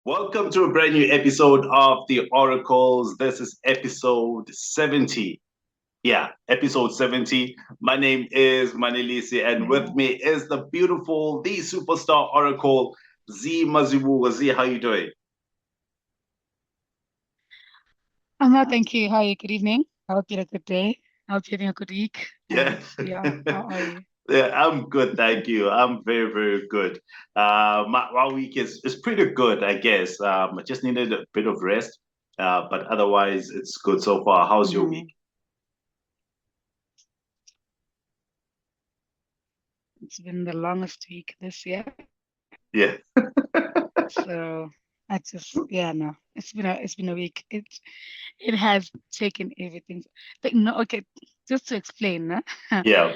Welcome to a brand new episode of the Oracles. This is episode 70. Yeah, episode 70. My name is Manelisi, and with me is the beautiful, the superstar Oracle, Z Mazibu. Z, how you doing? I'm well, thank you. How are you? Good evening. I hope you had a good day. I hope you're having a good week. Yeah. Yeah, how are you? Yeah, I'm good, thank you. I'm very, very good. My week is pretty good, I guess. I just needed a bit of rest, but otherwise it's good so far. How's your week? Mm, it's been the longest week this year. Yeah. So I just no. It's been a week. It has taken everything. But no, okay, just to explain, Yeah.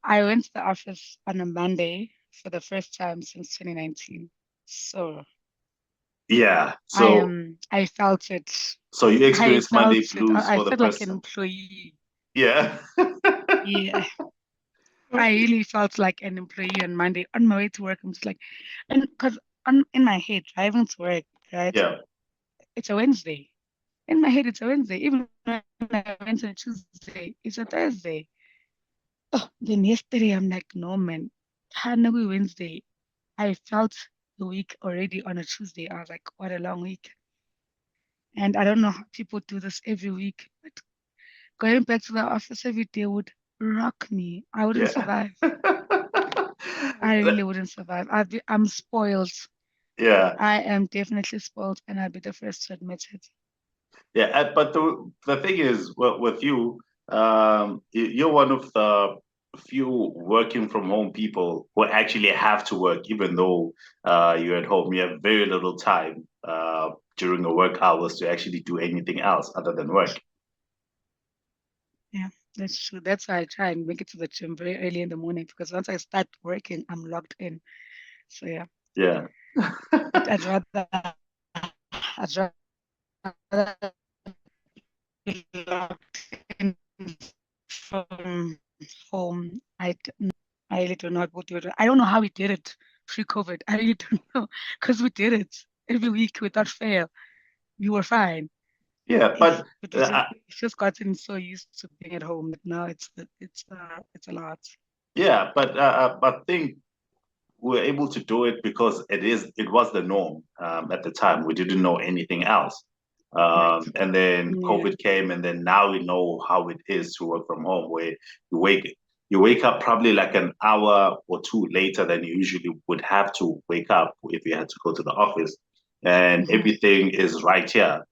I went to the office on a Monday for the first time since 2019. So Yeah. I So I felt it. so you I experienced Monday felt it. blues I for the felt like first an time. employee. Yeah. Yeah. I really felt like an employee on Monday on my way to work. I'm just like, and because on in my head, driving to work, right? Yeah. It's a Wednesday. In my head, it's a Wednesday. Even when I went on a Tuesday, it's a Thursday. Oh, then yesterday, I'm like, no, man. Hanabi Wednesday. I felt the week already on a Tuesday. I was like, what a long week. And I don't know how people do this every week, but going back to the office every day would rock me. I wouldn't Yeah. survive. I really wouldn't survive. I'm spoiled. Yeah. I am definitely spoiled, and I'll be the first to admit it. Yeah. But the thing is, with you, you're one of the few working from home people who actually have to work, even though you're at home. You have very little time during your work hours to actually do anything else other than work. Yeah, that's true. That's why I try and make it to the gym very early in the morning because once I start working, I'm logged in. So yeah, Yeah. but I'd rather be logged in from home. I really don't know what to do. I don't know how we did it pre-COVID. I really don't know because we did it every week without fail. We were fine. Yeah. Eh, But But uh, we've just gotten so used to being at home that now it's a lot. I think we were able to do it because it was the norm at the time. We didn't know anything else. Right. And then Yeah. COVID came, and then now we know how it is to work from home, where you wake you wake up probably like an hour or two later than you usually would have to wake up if you had to go to the office, and hmm everything is right here.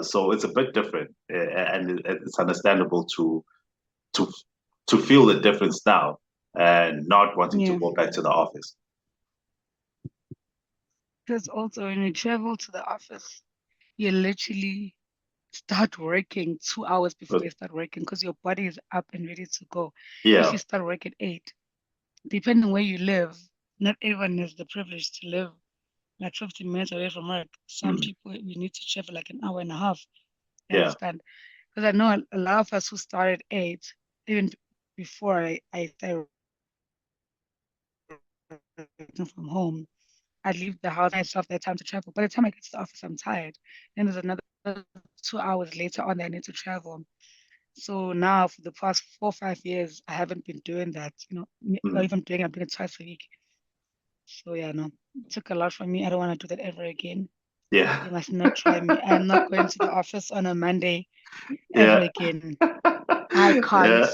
So it's a bit different, and it's understandable to to feel the difference now and not wanting to Yeah. go back to the office. Because also when you travel to the office, you literally start working 2 hours before But you start working because your body is up and ready to go. If yeah, you start work at 8, depending where you live, not everyone has the privilege to live like 15 minutes away from work. Some mm, people, we need to travel like an hour and a half. You yeah, understand? Because I know a lot of us who started 8, even before I started working from home, I'd leave the house myself that time to travel. By the time I get to the office, I'm tired. Then there's another 2 hours later on that I need to travel. So now for the past 4 or 5 years, I haven't been doing that, or mm, even doing it, I'm doing it twice a week. So yeah, no, it took a lot from me. I don't want to do that ever again. yeah, You must not try me. I'm not going to the office on a Monday ever yeah, again. I can't.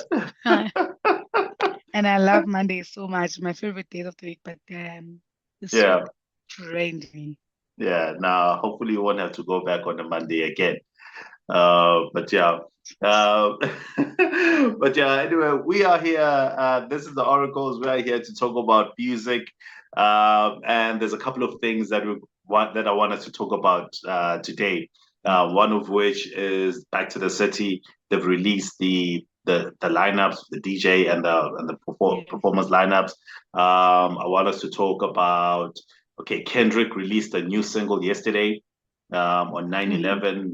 yeah, And I love Mondays so much, my favorite days of the week, but this yeah, week drained me. yeah. Now, hopefully, you won't have to go back on a Monday again. But yeah, uh, but yeah. Anyway, we are here. This is the Oracles. We are here to talk about music, and there's a couple of things that I wanted to talk about today. One of which is Back to the City. They've released the lineups, the DJ and the Yeah. performance lineups. I want us to talk about. Okay, Kendrick released a new single yesterday on hmm 9/11.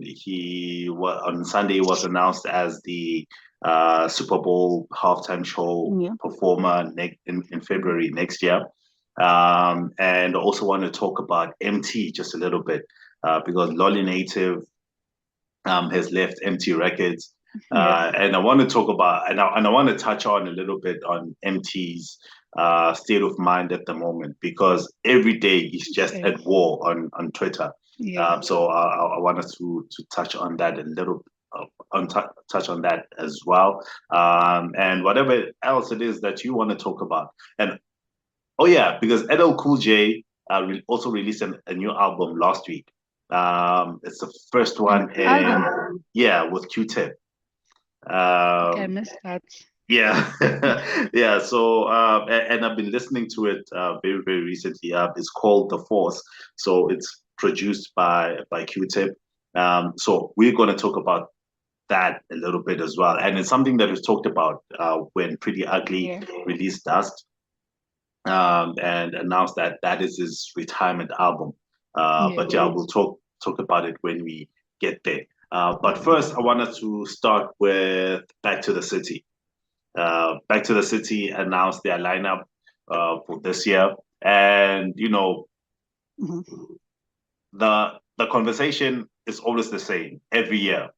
On Sunday was announced as the Super Bowl halftime show Yeah. performer in February next year. And I also want to talk about Emtee just a little bit, because Lolly Native has left Emtee Records. Yes. And I want to talk about, and I want to touch on a little bit on Emtee's state of mind at the moment, because every day he's just Same. at war on Twitter. Yeah. So I want us to touch on that a little, touch on that as well. And whatever else it is that you want to talk about. And oh yeah, because LL Cool J also released a new album last week. It's the first An one, album. and yeah, with Q-Tip. Okay, I Um, missed that. yeah, yeah. So and I've been listening to it very very recently. It's called The Force. So it's produced by Q-Tip. So we're going to talk about that a little bit as well, and it's something that was talked about when Pretty Ugly Yeah. released Dust, and announced that that is his retirement album. But yeah, Yes. we'll talk about it when we get there. But first, I wanted to start with Back to the City. Back to the City announced their lineup for this year, and you know Mm-hmm. the conversation is always the same every year, Yeah.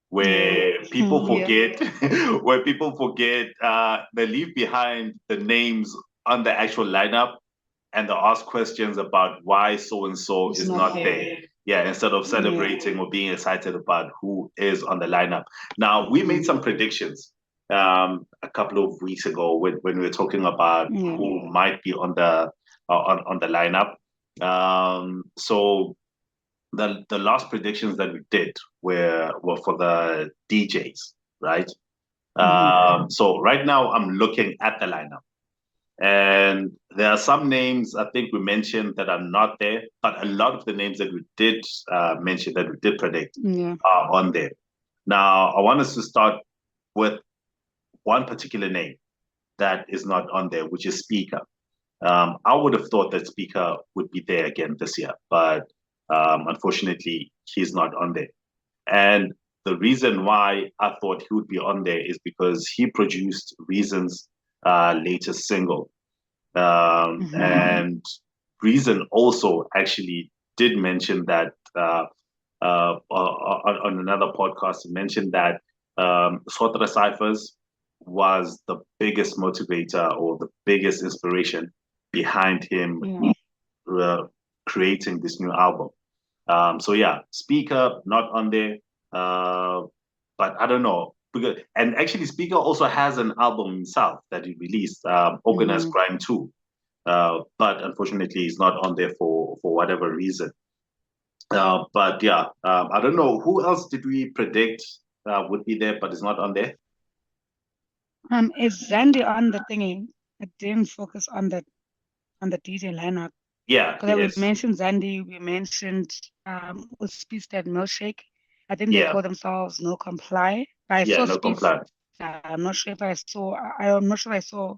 where people Yeah. forget where people forget they leave behind the names on the actual lineup, and they ask questions about why so and so It's is not not there. there. Yeah, instead of Yeah. celebrating or being excited about who is on the lineup. Now, we made some predictions a couple of weeks ago when we were talking about Yeah. who might be on the on the lineup. So the last predictions that we did were for the DJs, right? Mm-hmm. So right now I'm looking at the lineup, and there are some names I think we mentioned that are not there, but a lot of the names that we did mention, that we did predict, Yeah. are on there. Now I want us to start with one particular name that is not on there, which is Speaker. I would have thought that Speaker would be there again this year, but unfortunately, he's not on there. And the reason why I thought he would be on there is because he produced Reason's latest single. Mm-hmm. And Reason also actually did mention that on another podcast, he mentioned that Sotra Cyphers was the biggest motivator or the biggest inspiration behind him Yeah. uh, creating this new album. So yeah, Speaker not on there, uh, but I don't know, because and actually Speaker also has an album himself that he released, Organized Mm-hmm. Crime 2, but unfortunately he's not on there for whatever reason. But yeah, I don't know who else did we predict would be there, but is not on there. Is Zandy on the thingy? I didn't focus on the DJ lineup. Yeah, he Because we is. mentioned Zandy, we mentioned Speedstead Milkshake. I think they Yeah, call themselves No Comply. But I yeah, saw no Speeds. complaint. I'm not sure if I saw. I'm not sure I saw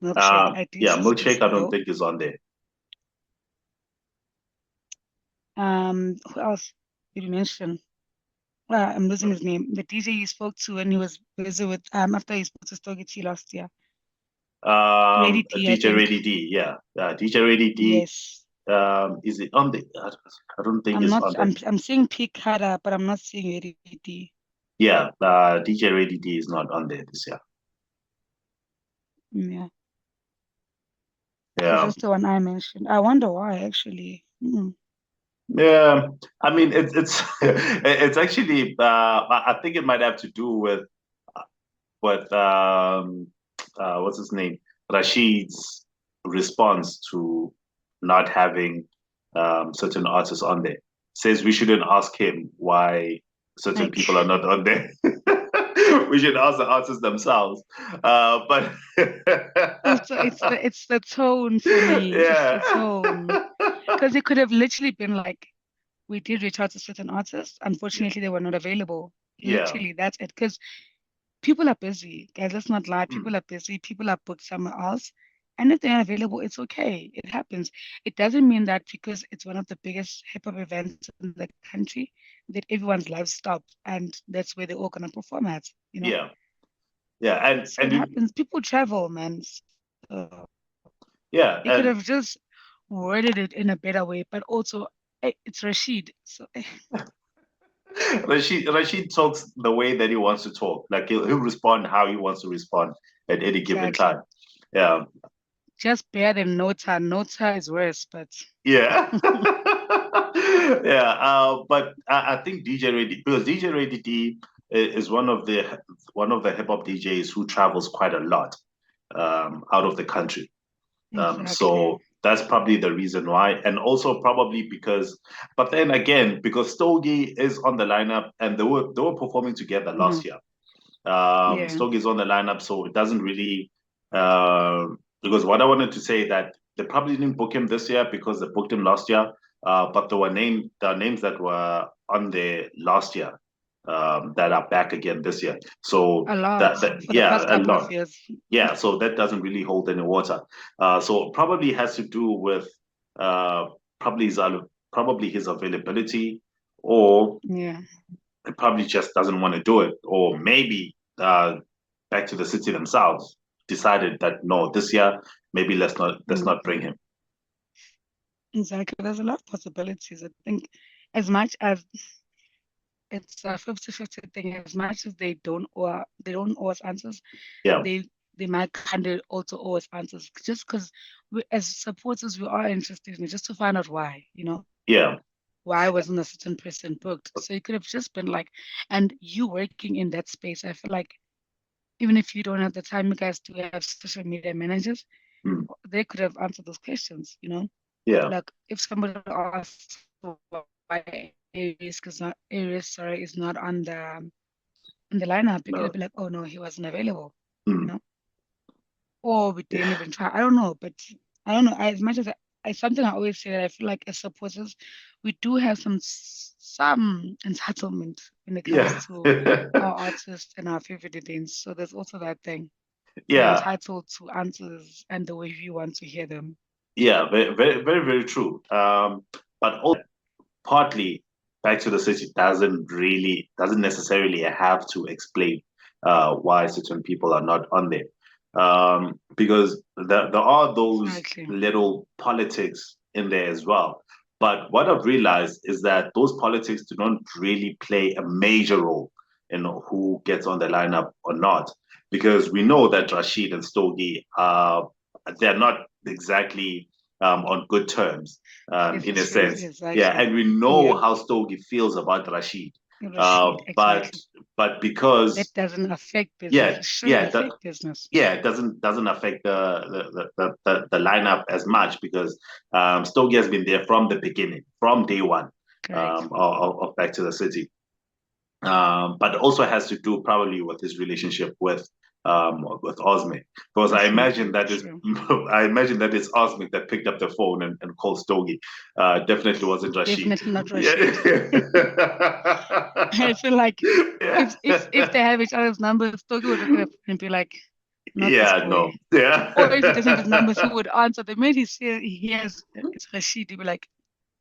Milkshake. I did Yeah, see Speeds Milkshake, I don't though. think is on there. Who else did you mention? I'm losing his name. The DJ you spoke to when he was busy with after he spoke to Stogie T last year. Ready D, I DJ think. Ready D, yeah, DJ Ready D. Yes. Is it on the? I don't think I'm it's not. on there. I'm seeing Peak Harder, but I'm not seeing Ready D. Yeah, DJ Ready D is not on there this year. Yeah. So Yeah, that's the one I mentioned. I wonder why actually. yeah. I mean, it's it's actually. I think it might have to do with what's his name, Rashid's response to not having certain artists on there. Says we shouldn't ask him why certain Like people are not on there. We should ask the artists themselves. But also it's the tone for me. It's the yeah, tone. Because it could have literally been like we did reach out to certain artists. Unfortunately, they were not available. yeah. Literally, that's it. Because people are busy, guys. Let's not lie. Mm. People are busy. People are booked somewhere else. And if they're not available, it's okay. It happens. It doesn't mean that because it's one of the biggest hip hop events in the country that everyone's lives stop and that's where they're all gonna perform at. Yeah, yeah, So it happens. People travel, man. So Yeah, He could have just worded it in a better way, but also it's Rashid. So Rashid talks the way that he wants to talk. Like he'll respond how he wants to respond at any given exactly. time. Yeah. Just better than Nota. Nota is worse, but Yeah. Yeah. But I think DJ Ready, because DJ Ready D is one of the hip hop DJs who travels quite a lot out of the country. exactly. So that's probably the reason why. And also probably because, but then again, because Stogie is on the lineup and they were performing together Hmm. last year. Yeah. Stogie's on the lineup, so it doesn't really uh, because what I wanted to say that they probably didn't book him this year because they booked him last year. But there are names that were on there last year that are back again this year. So A lot that for the yeah, past a couple of lot. years. Yeah, so that doesn't really hold any water. So it probably has to do with uh, probably his probably his availability, or Yeah. it probably just doesn't want to do it, or maybe back to the city themselves decided that no, this year maybe let's not bring Mm. him. Exactly. There's a lot of possibilities. I think as much as it's a 50-50 thing, as much as they don't owe us answers, Yeah, they they might kind of also owe us answers just because we as supporters we are interested in it, just to find out why. yeah, Why wasn't a certain person booked? So it could have just been like, and you working in that space, I feel like even if you don't have the time, you guys do have social media managers, mm, they could have answered those questions. yeah, Like if somebody asks why Aries is not on the lineup, you could no, be like, oh no, he wasn't available, you mm, know, or we didn't yeah, even try. I don't know, but I don't know. As much as something I always say that I feel like as supporters, we do have some entitlement when it comes yeah, to our artists and our favorite events. So there's also that thing. We're yeah, entitled to answers and the way we want to hear them. yeah. Very, very, very, very true. But also partly back to the city doesn't necessarily have to explain why certain people are not on there. Because there are those Exactly. little politics in there as well. But what I've realized is that those politics do not really play a major role in who gets on the lineup or not. Because we know that Rashid and Stogie they're not exactly on good terms in a sense. Yeah, Exactly. and we know Yeah. how Stogie feels about Rashid. Rashid, But exactly. because That doesn't affect business. yeah, It shouldn't yeah, that affect business. yeah, it doesn't affect the lineup as much because Stogie has been there from the beginning, from day one Correct. of Back to the City. But also has to do probably with his relationship with Osmic, because I Osmic, imagine that is true. I imagine that it's Osmic that picked up the phone and called Stogie. Definitely wasn't Rashid. Definitely not Yeah. Rashid. I feel like if Yeah. they have each other's numbers, Togi would look at him and be like, not this Yeah, boy. no. Yeah. Or if he doesn't have his numbers, he would answer. The minute he hears it's Rashid, he'd be like,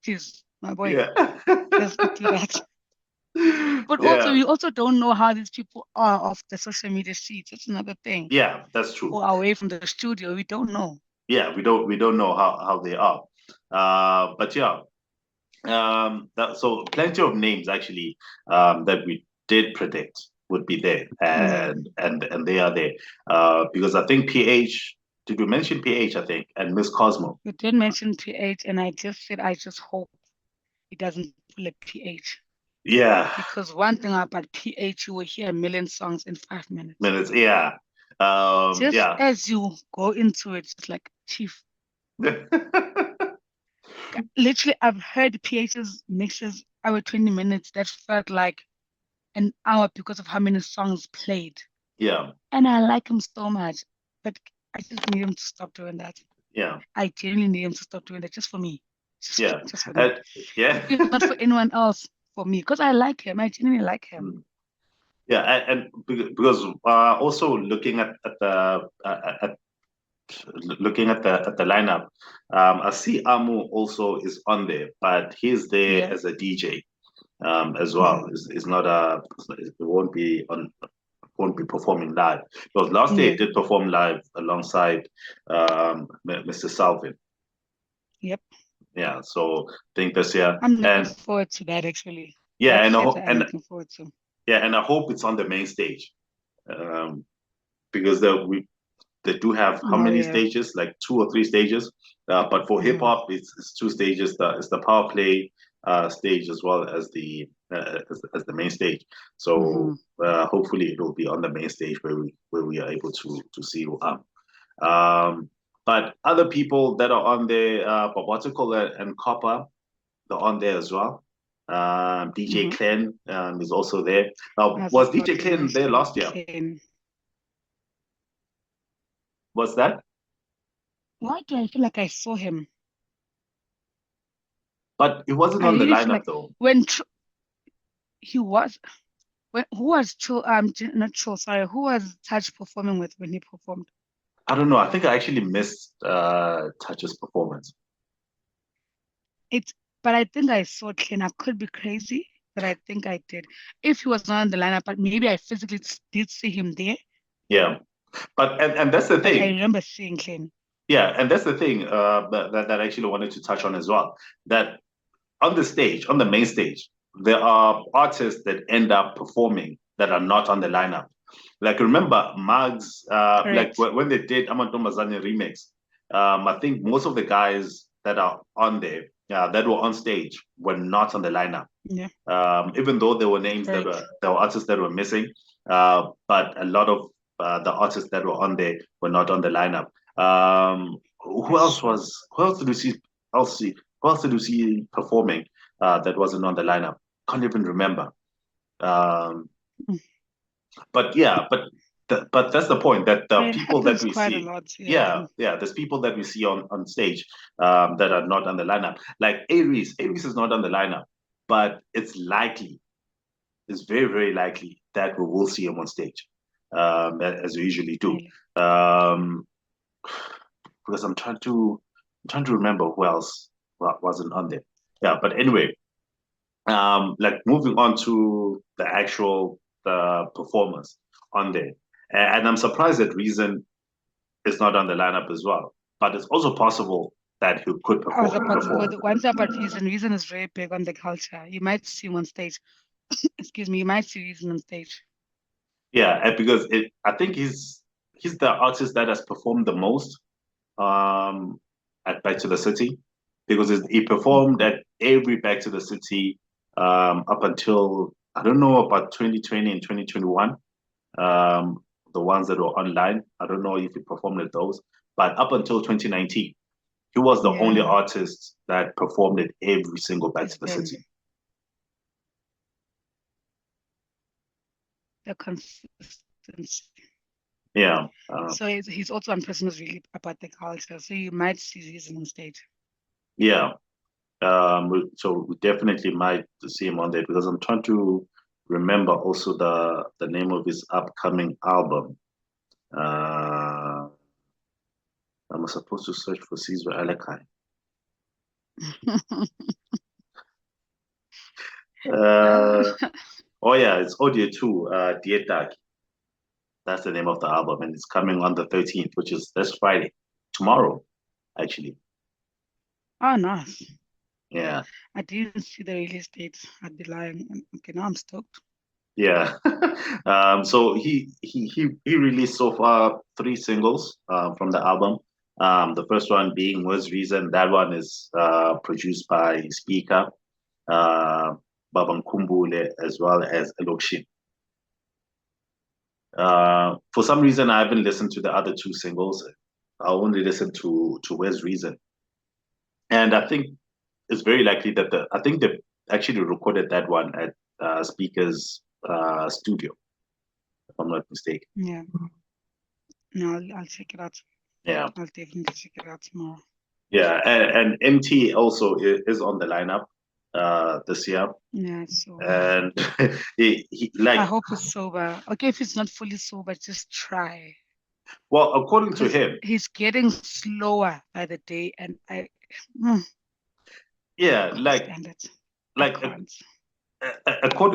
please, my boy, Yeah. let's not do that. But also, Yeah. we also don't know how these people are off the social media streets. That's another thing. Yeah, that's true. Or away from the studio, we don't know. Yeah, we don't know how they are. But yeah, so plenty of names actually that we did predict would be there, Yeah. and they are there. Because I think PH, did we mention PH? I think, and Miss Cosmo. You did mention PH, and I just said I just hope he doesn't pull a PH. Yeah, Because one thing about PH, you will hear a million songs in 5 minutes. minutes. Yeah, Just yeah, as you go into it, just like, Chief, literally, I've heard PH's mixes over 20 minutes that felt like an hour because of how many songs played. yeah, And I like him so much, but I just need him to stop doing that. yeah, I genuinely need him to stop doing that just for me. yeah, Just for me. and, yeah. If not for anyone else, for me. Because I like him. I genuinely like him. Yeah, because also looking at the lineup, I see Amu also is on there, but he's there Yeah. as a DJ as Hmm. well. Is not a it won't be on won't be performing live. Because last year Yeah. he did perform live alongside Mr. Salvin. Yep. Yeah, so I think this year, I'm looking and forward to that actually. yeah, That and I theater hope I'm looking forward to. and I hope it's on the main stage, because they do have how Oh many yeah. stages? Like 2 or 3 stages. But for hip hop, it's 2 stages. It's the power play stage as well as the main stage. So hopefully it will be on the main stage where we are able to see Luam. But other people that are on there, Bobotical and Copper, they're on there as well. DJ Clen is also there. Now, I've was DJ forgotten Clen there actually. last year? Clean. Was that? Why do I feel like I saw him? But it wasn't I on the really feel lineup like though. when he was who was not Cho, sorry, who was Touch performing with when he performed? I don't know. I think I actually missed Touch's performance. It's but I think I saw Clean. I could be crazy, but I think I did. If he was not on the lineup, but maybe I physically did see him there. Yeah, but and that's the But I thing. remember seeing Clean. Yeah, and that's the thing that I actually wanted to touch on as well. That on the stage, on the main stage, there are artists that end up performing that are not on the lineup. Like remember Mags, like Correct. when they did Amantombazane remix, I think most of the guys that are on there, that were on stage, were not on the lineup. Yeah. Even though there were names Correct. there were artists that were missing, but a lot of the artists that were on there were not on the lineup. That's true. Who else did we see? Who else did we see performing that wasn't on the lineup? Can't even remember. Um, Mm. but yeah, but that's the point, that the It people that happens we quite a see, lot. Yeah. yeah, there's people that we see on stage that are not on the lineup. Like Aries is not on the lineup, but it's very, very likely that we will see him on stage, as we usually do. Really. Um, because I'm trying to remember who else wasn't on there. Yeah, but anyway, like moving on to the actual performance on there, and I'm surprised that Reason is not on the lineup as well. But it's also possible that he could I was about to go. perform. One thing about Reason. Reason is very big on the culture. You might see him on stage. Excuse me. You might see Reason on stage. Yeah, and because I think he's the artist that has performed the most at Back to the City, because he performed Mhm. at every Back to the City up until, I don't know about 2020 and 2021, the ones that were online. I don't know if he performed at those, but up until 2019, he was the only Yeah. artist that performed at every single Back He's to the been City. the consistency. Yeah, So he's also one person who's really about the culture. So you might see Reason on stage. yeah. So we definitely might see him on there, because I'm trying to remember also the name of his upcoming album. Uh, I'm supposed to search for Caesar Alakai. Uh, oh yeah, it's Audio 2, Dietak. That's the name of the album, and it's coming on the 13th, which is this Friday, tomorrow, actually. Oh, nice. Yeah, I didn't see the release date. I'd be lying. Okay, now I'm stoked. yeah. So he released so far 3 singles from the album. The first one being Was Reason. That one is produced by Speaker, uh, Babam Kumbule, as well as Elokshin. For some reason, I haven't listened to the other 2 singles. I only listened to Where's Reason, and I think it's very likely that I think they actually recorded that one at Speaker's studio, if I'm not mistaken. Yeah. No, I'll check it out. Yeah, I'll definitely check it out tomorrow. yeah, and Emtee also is on the lineup this year, Yeah, so and he I like, hope it's sober. Okay, if it's not fully sober, just try. well, according to Because him, he's getting slower by the day, and I yeah, can't stand it. I like can't.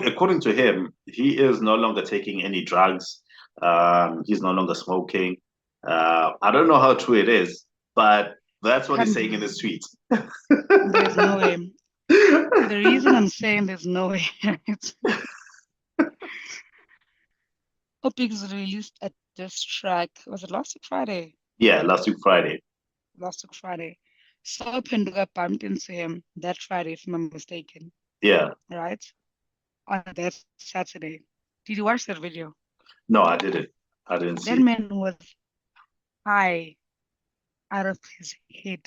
according to him, he is no longer taking any drugs. He's no longer smoking. I don't know how true it is, but that's what he's saying in his tweet. There's no way. The reason I'm saying there's no way, Opix released a diss track. Was it last week Friday? Yeah, last week Friday. Last week Friday. So Penduga bumped into him that Friday, if I'm mistaken. Yeah. Right? On that Saturday. Did you watch that video? No, I didn't. I didn't see That it. man was high out of his head.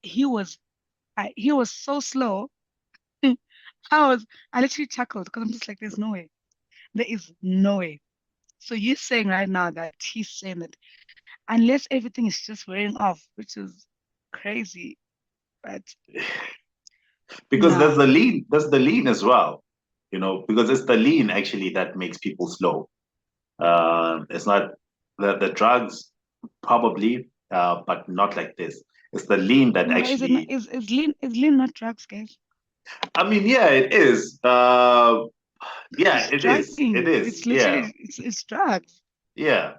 He was so slow. I literally chuckled because I'm just like, there's no way. There is no way. So you're saying right now that he's saying that unless everything is just wearing off, which is crazy, but Because nah. there's the lean as well, because it's the lean actually that makes people slow. It's not the drugs probably, but not like this. It's the lean that But is it not, actually. is lean not drugs, guys? I mean, yeah, it is. Yeah, It's it is. It drugging. is. It's Yeah, literally it's drugs. yeah,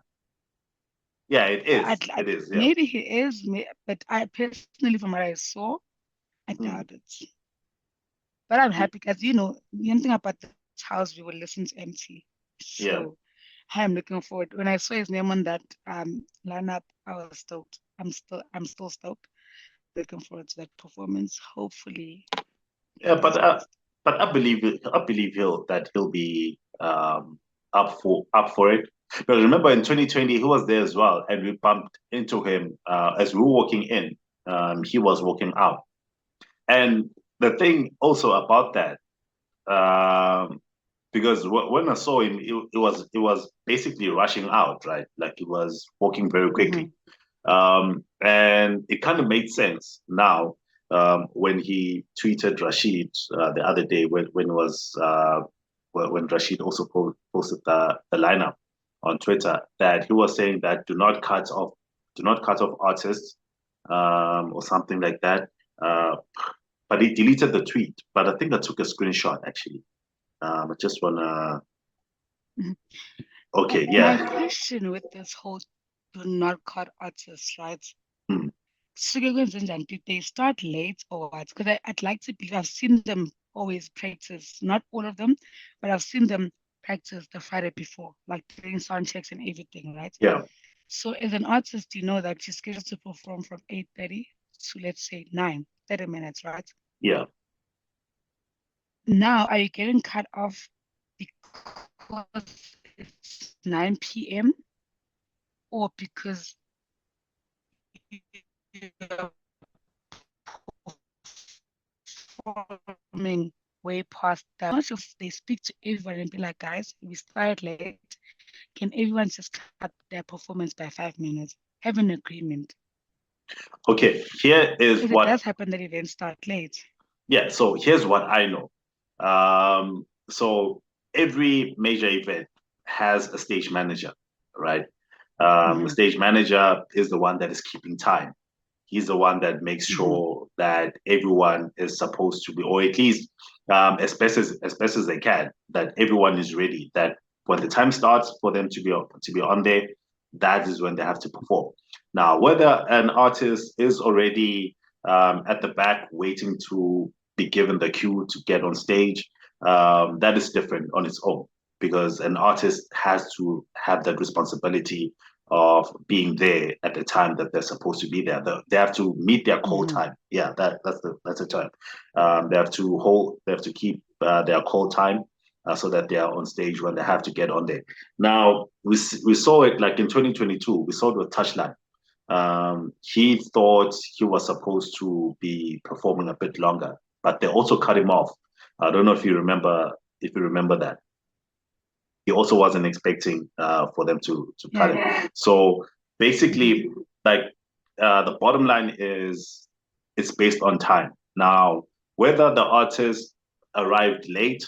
yeah. It is. It is. Yeah. Maybe he is, but I personally, from what I saw, I Mm. doubt it. But I'm happy because the thing about this house, we will listen to Emtee. Yeah. So I'm looking forward. When I saw his name on that lineup, I was stoked. I'm still stoked. Looking forward to that performance. Hopefully Yeah, he does best. but I believe he'll be up for it. But remember in 2020 he was there as well, and we bumped into him as we were walking in. He was walking out, and the thing also about that, because when I saw him, it was basically rushing out, right? Like he was walking very quickly. Hmm. And it kind of made sense now when he tweeted Rashid the other day when it was when Rashid also posted the lineup on Twitter that he was saying that do not cut off artists or something like that. But he deleted the tweet. But I think I took a screenshot actually. I just wanna. Okay, My yeah. question with this whole do not cut artists, right? Hmm. Sugegwenzenzani, did they start late or what? Because I'd like to believe I've seen them always practice, not all of them, but I've seen them practice the Friday before, like doing sound checks and everything, right? Yeah, So as an artist, you know that you're scheduled to perform from 8:30 to let's say 9, 30 minutes, right? yeah. Now are you getting cut off because it's 9 p.m. or because you're performing way past that? Not if they speak to everyone and be like, guys, we started late. Can everyone just cut their performance by 5 minutes? Have an agreement. Okay, here is Because it what. does happen that events start late. Yeah, so here's what I know. So every major event has a stage manager, right? The Hmm. stage manager is the one that is keeping time. He's the one that makes Hmm. sure that everyone is supposed to be, or at least as best as they can, that everyone is ready. That when the time starts for them to be on there, that is when they have to perform. Now, whether an artist is already at the back waiting to be given the cue to get on stage, that is different on its own because an artist has to have that responsibility of being there at the time that they're supposed to be there. They have to meet their call Hmm. time. Yeah, that's the term. They have to keep their call time so that they are on stage when they have to get on there. Now we saw it like in 2022. We saw it with Touchline. He thought he was supposed to be performing a bit longer, but they also cut him off. I don't know if you remember that. He also wasn't expecting for them to cut Yeah. him. So Hmm. basically, like the bottom line is it's based on time. Now, whether the artist arrived late,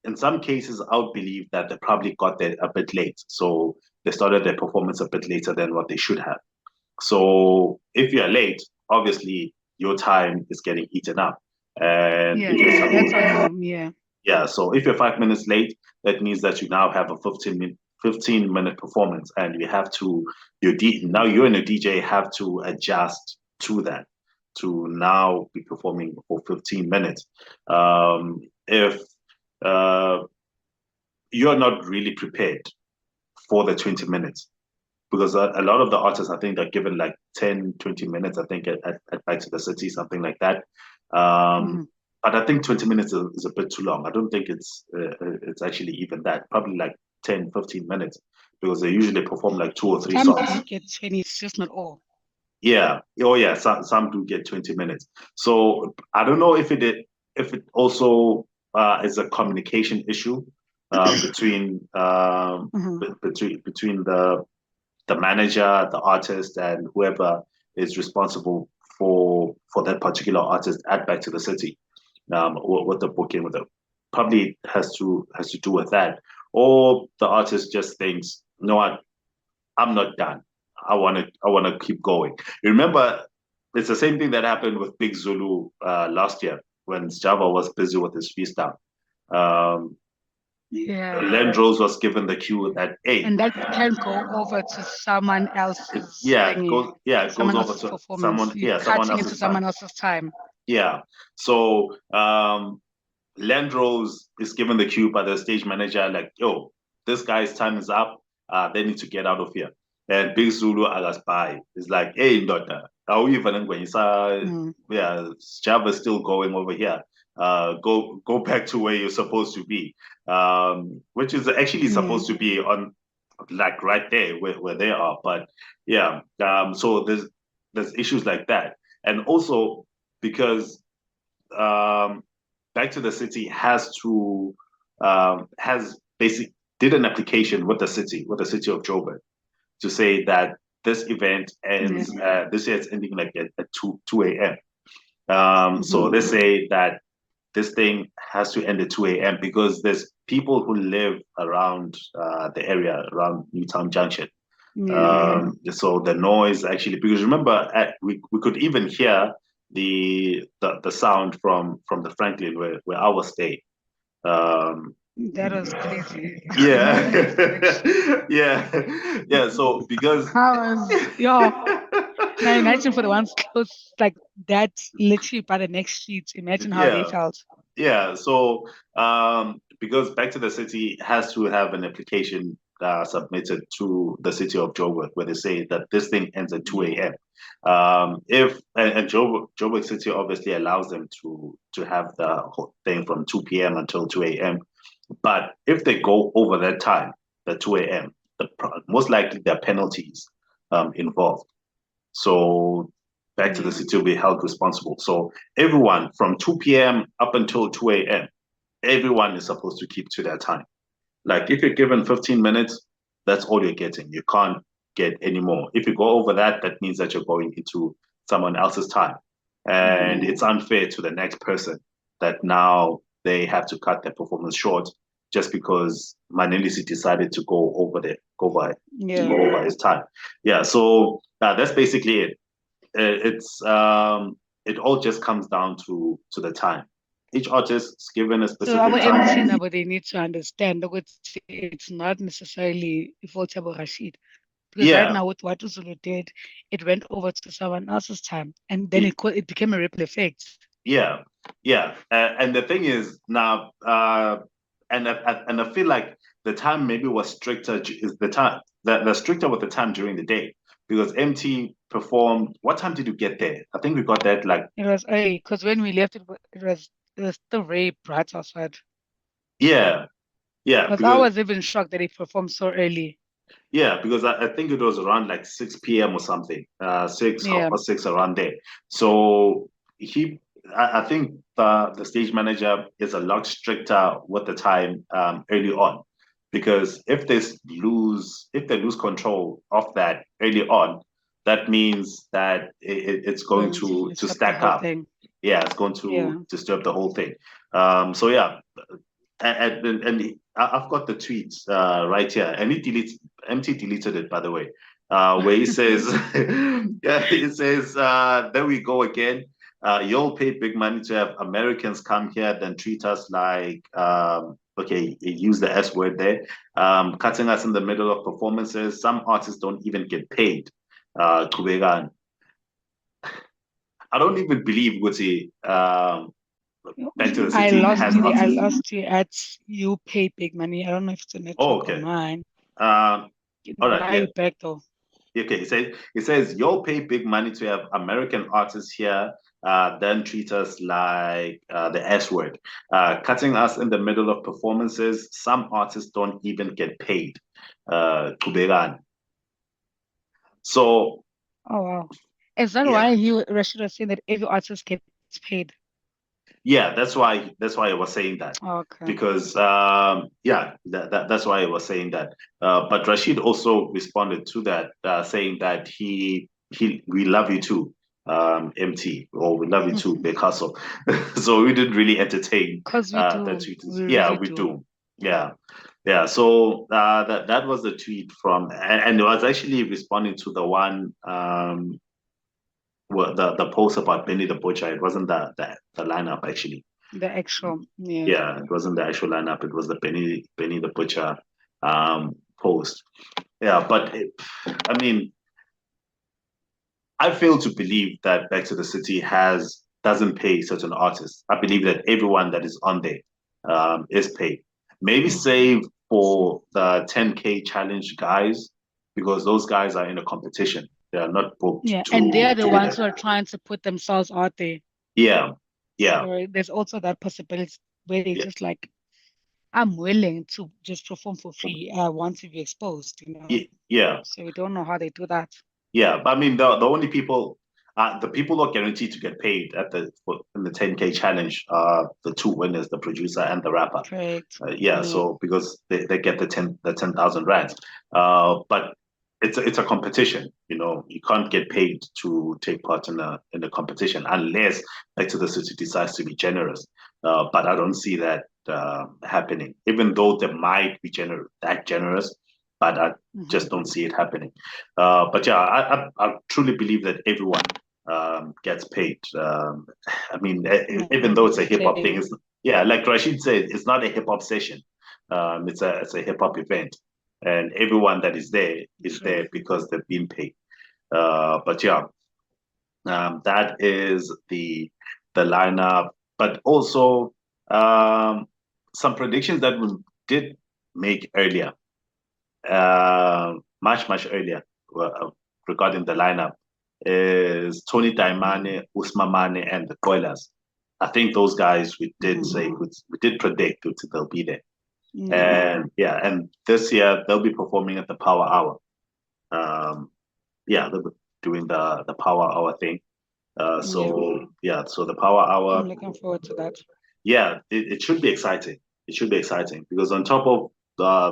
in some cases, I would believe that they probably got there a bit late. So they started their performance a bit later than what they should have. So if you're late, obviously your time is getting eaten up. And Yeah. if you're That's on them. Yeah. Yeah, so if you're 5 minutes late, that means that you now have a 15-minute performance, and you have to now you and the DJ have to adjust to that to now be performing for 15 minutes. If you're not really prepared for the 20 minutes, because a lot of the artists, I think, are given like 10, 20 minutes, I think, at Back to the City, something like that. But I think 20 minutes is a bit too long. I don't think it's actually even that. Probably like 10, 15 minutes, because they usually perform like two or three Some songs. do get 20, it's just not all. Yeah. Oh, yeah. Some do get 20 minutes. So I don't know if it also is a communication issue between between the manager, the artist, and whoever is responsible for that particular artist at Back to the City, with the booking, with it. Probably has to do with that, or the artist just thinks, you know what, I'm not done. I want to keep going. You remember, it's the same thing that happened with Big Zulu last year when Java was busy with his freestyle. Um, Yeah. Lendros was given the cue that, hey, And that can go over to someone else's thingy, it goes someone over else's to performance. You're someone cutting into else's time. someone else's time. Yeah. So Lendros is given the cue by the stage manager, like, yo, this guy's time is up. They need to get out of here. And Big Zulu Agaspai is like, hey, daughter, how even when you saw, yeah, Java's still going over here. Go back to where you're supposed to be. Which is actually supposed to be on, like, right there where they are. But yeah, so there's issues like that. And also because Back to the City has basic did an application with the city of Joburg, to say that this event ends this year, it's ending like at 2 a.m. So they say that this thing has to end at 2 a.m. because there's people who live around the area around Newtown Junction. So the noise, actually, because remember, we could even hear the sound from the Franklin where I was staying. That was crazy. Yeah. Yeah. So because Now imagine for the ones close like that, literally by the next street. Imagine how they yeah. felt. Yeah. So because Back to the City has to have an application submitted to the city of Joburg, where they say that this thing ends at 2 a.m. If and Joburg City obviously allows them to have the whole thing from 2 p.m. until 2 a.m. But if they go over that time, the 2 a.m., most likely there are penalties involved. So Back to the City will be held responsible. So everyone from 2 p.m. up until 2 a.m., everyone is supposed to keep to their time. Like if you're given 15 minutes, that's all you're getting. You can't get any more. If you go over that, that means that you're going into someone else's time. And it's unfair to the next person that now they have to cut their performance short just because Manelisi decided to go over his time. Yeah, so that's basically it. It all just comes down to the time. Each artist is given a specific So our time. Emtee, but they need to understand that it's not necessarily faultable Rashid. Because right Yeah, now with what Uzulu did, it went over to someone else's time. And then it became a ripple effect. yeah, yeah. And the thing is now, and I feel like the time maybe was stricter. Is the time the stricter with the time during the day, because Emtee performed. What time did you get there? I think we got that like. It was early because when we left, it was still very bright outside. Yeah, yeah, Because I because was even shocked that he performed so early. I think it was around like 6 p.m. or something, six, half Yeah. past six, around there. So I think the stage manager is a lot stricter with the time early on, because if they lose control of that early on, that means that it's going to It's up the stack whole up. thing. Yeah, it's going Yeah. to disturb the whole thing. So yeah, and I've got the tweets right here, and Emtee deleted it, by the way, where he says, yeah, he says, there we go again. you'll pay big money to have Americans come here, then treat us like, okay, use the S word there, cutting us in the middle of performances. Some artists don't even get paid. Kubegan. I don't even believe Guti, Back to the I City lost has you. I artists. lost you at you pay big money. I don't know if it's a Oh, network or okay. mine. All right, Now yeah. you back though. Okay, it says you'll pay big money to have American artists here, then treat us like the S word, cutting us in the middle of performances. Some artists don't even get paid. Kubegan. So Oh wow. Is that yeah, why Rashid was saying that every artist gets paid? yeah, that's why I was saying that Okay. because yeah, that's why I was saying that. But Rashid also responded to that, saying that he we love you too, MT, or we love you too, Big Hustle. So we didn't really entertain Because we that do. tweet. We Yeah, really we do. do. Yeah. Yeah, so that was the tweet from, and it was actually responding to the one well, the post about Benny the Butcher. It wasn't the lineup actually. The actual, yeah. Yeah, it wasn't the actual lineup. It was the Benny the Butcher post. Yeah, but I mean, I fail to believe that Back to the City has doesn't pay certain artists. I believe that everyone that is on there is paid. Maybe Mm. save for the 10K challenge guys because those guys are in a competition. They are not booked Yeah, and to they're the do ones who that. are trying to put themselves out there. Yeah, yeah, So there's also that possibility where they yeah, just like, I'm willing to just perform for free. I want to be exposed, you know. yeah. So we don't know how they do that. Yeah, but I mean the only people the people who are guaranteed to get paid at in the 10K challenge are the two winners, the producer and the rapper. Correct. Yeah, Yeah. so because they get the 10,000 rands. But it's a competition, you know. You can't get paid to take part in the competition unless Back to the City decides to be generous. But I don't see that happening, even though they might be generous, but I Hmm. just don't see it happening. But yeah, I truly believe that everyone gets paid. I mean, even though it's a hip hop thing, Same. yeah, like Rashid said, it's not a hip hop session. It's a hip hop event, and everyone that is True. there because they've been paid. But yeah, that is the lineup. But also some predictions that we did make earlier, much earlier, regarding the lineup is Tony Daimane, Usmamane, and the Coilers. I think those guys we did say Hmm. we did predict that they'll be there. Yeah. And yeah, and this year they'll be performing at the Power Hour. Um, yeah, they'll be doing the Power Hour thing. Yeah. So yeah, so the Power I'm Hour, looking forward to that. yeah, it should be exciting. It should be exciting because on top of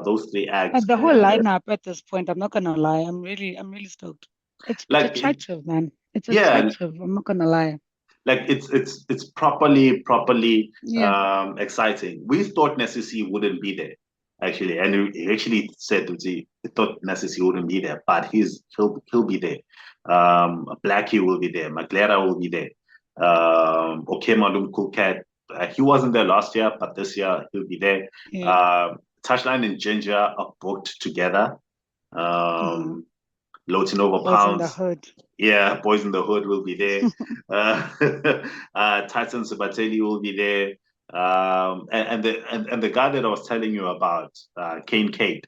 those three acts, And the whole lineup at this point, I'm not gonna lie, I'm really stoked. It's like it, attractive, man. It's yeah, attractive. I'm not gonna lie. like it's properly Yeah. exciting. We thought Nessie wouldn't be there actually, and he actually said that he thought Nessie wouldn't be there, but he'll be there. Blackie will be there. Maglera will be there. Okemalum Coolcat. He wasn't there last year, but this year he'll be there. Yeah. Touchline and Ginger are booked together. Hmm. Um, Loading over Boys in the pounds. hood. Yeah, Boys in the Hood will be there. Uh, Titan Sabateli will be there. And the guy that I was telling you about, Kane Cade,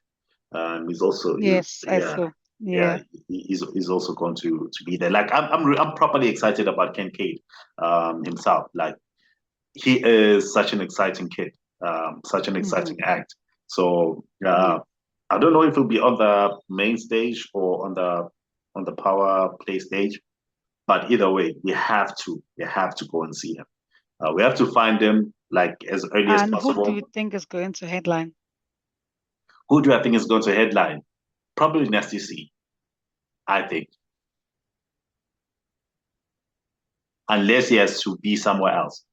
Yes, I yeah, saw. yeah, Yeah. he's also going to be there. Like I'm properly excited about Ken Cade himself. Like he is such an exciting kid, such an Hmm. exciting act. So Yeah. I don't know if he'll be on the main stage or on the power play stage, but either way, we have to go and see him. We have to find him like as early as And who do possible. you think is going to headline? Who do I think is going to headline? Probably Nasty C, I think, unless he has to be somewhere else.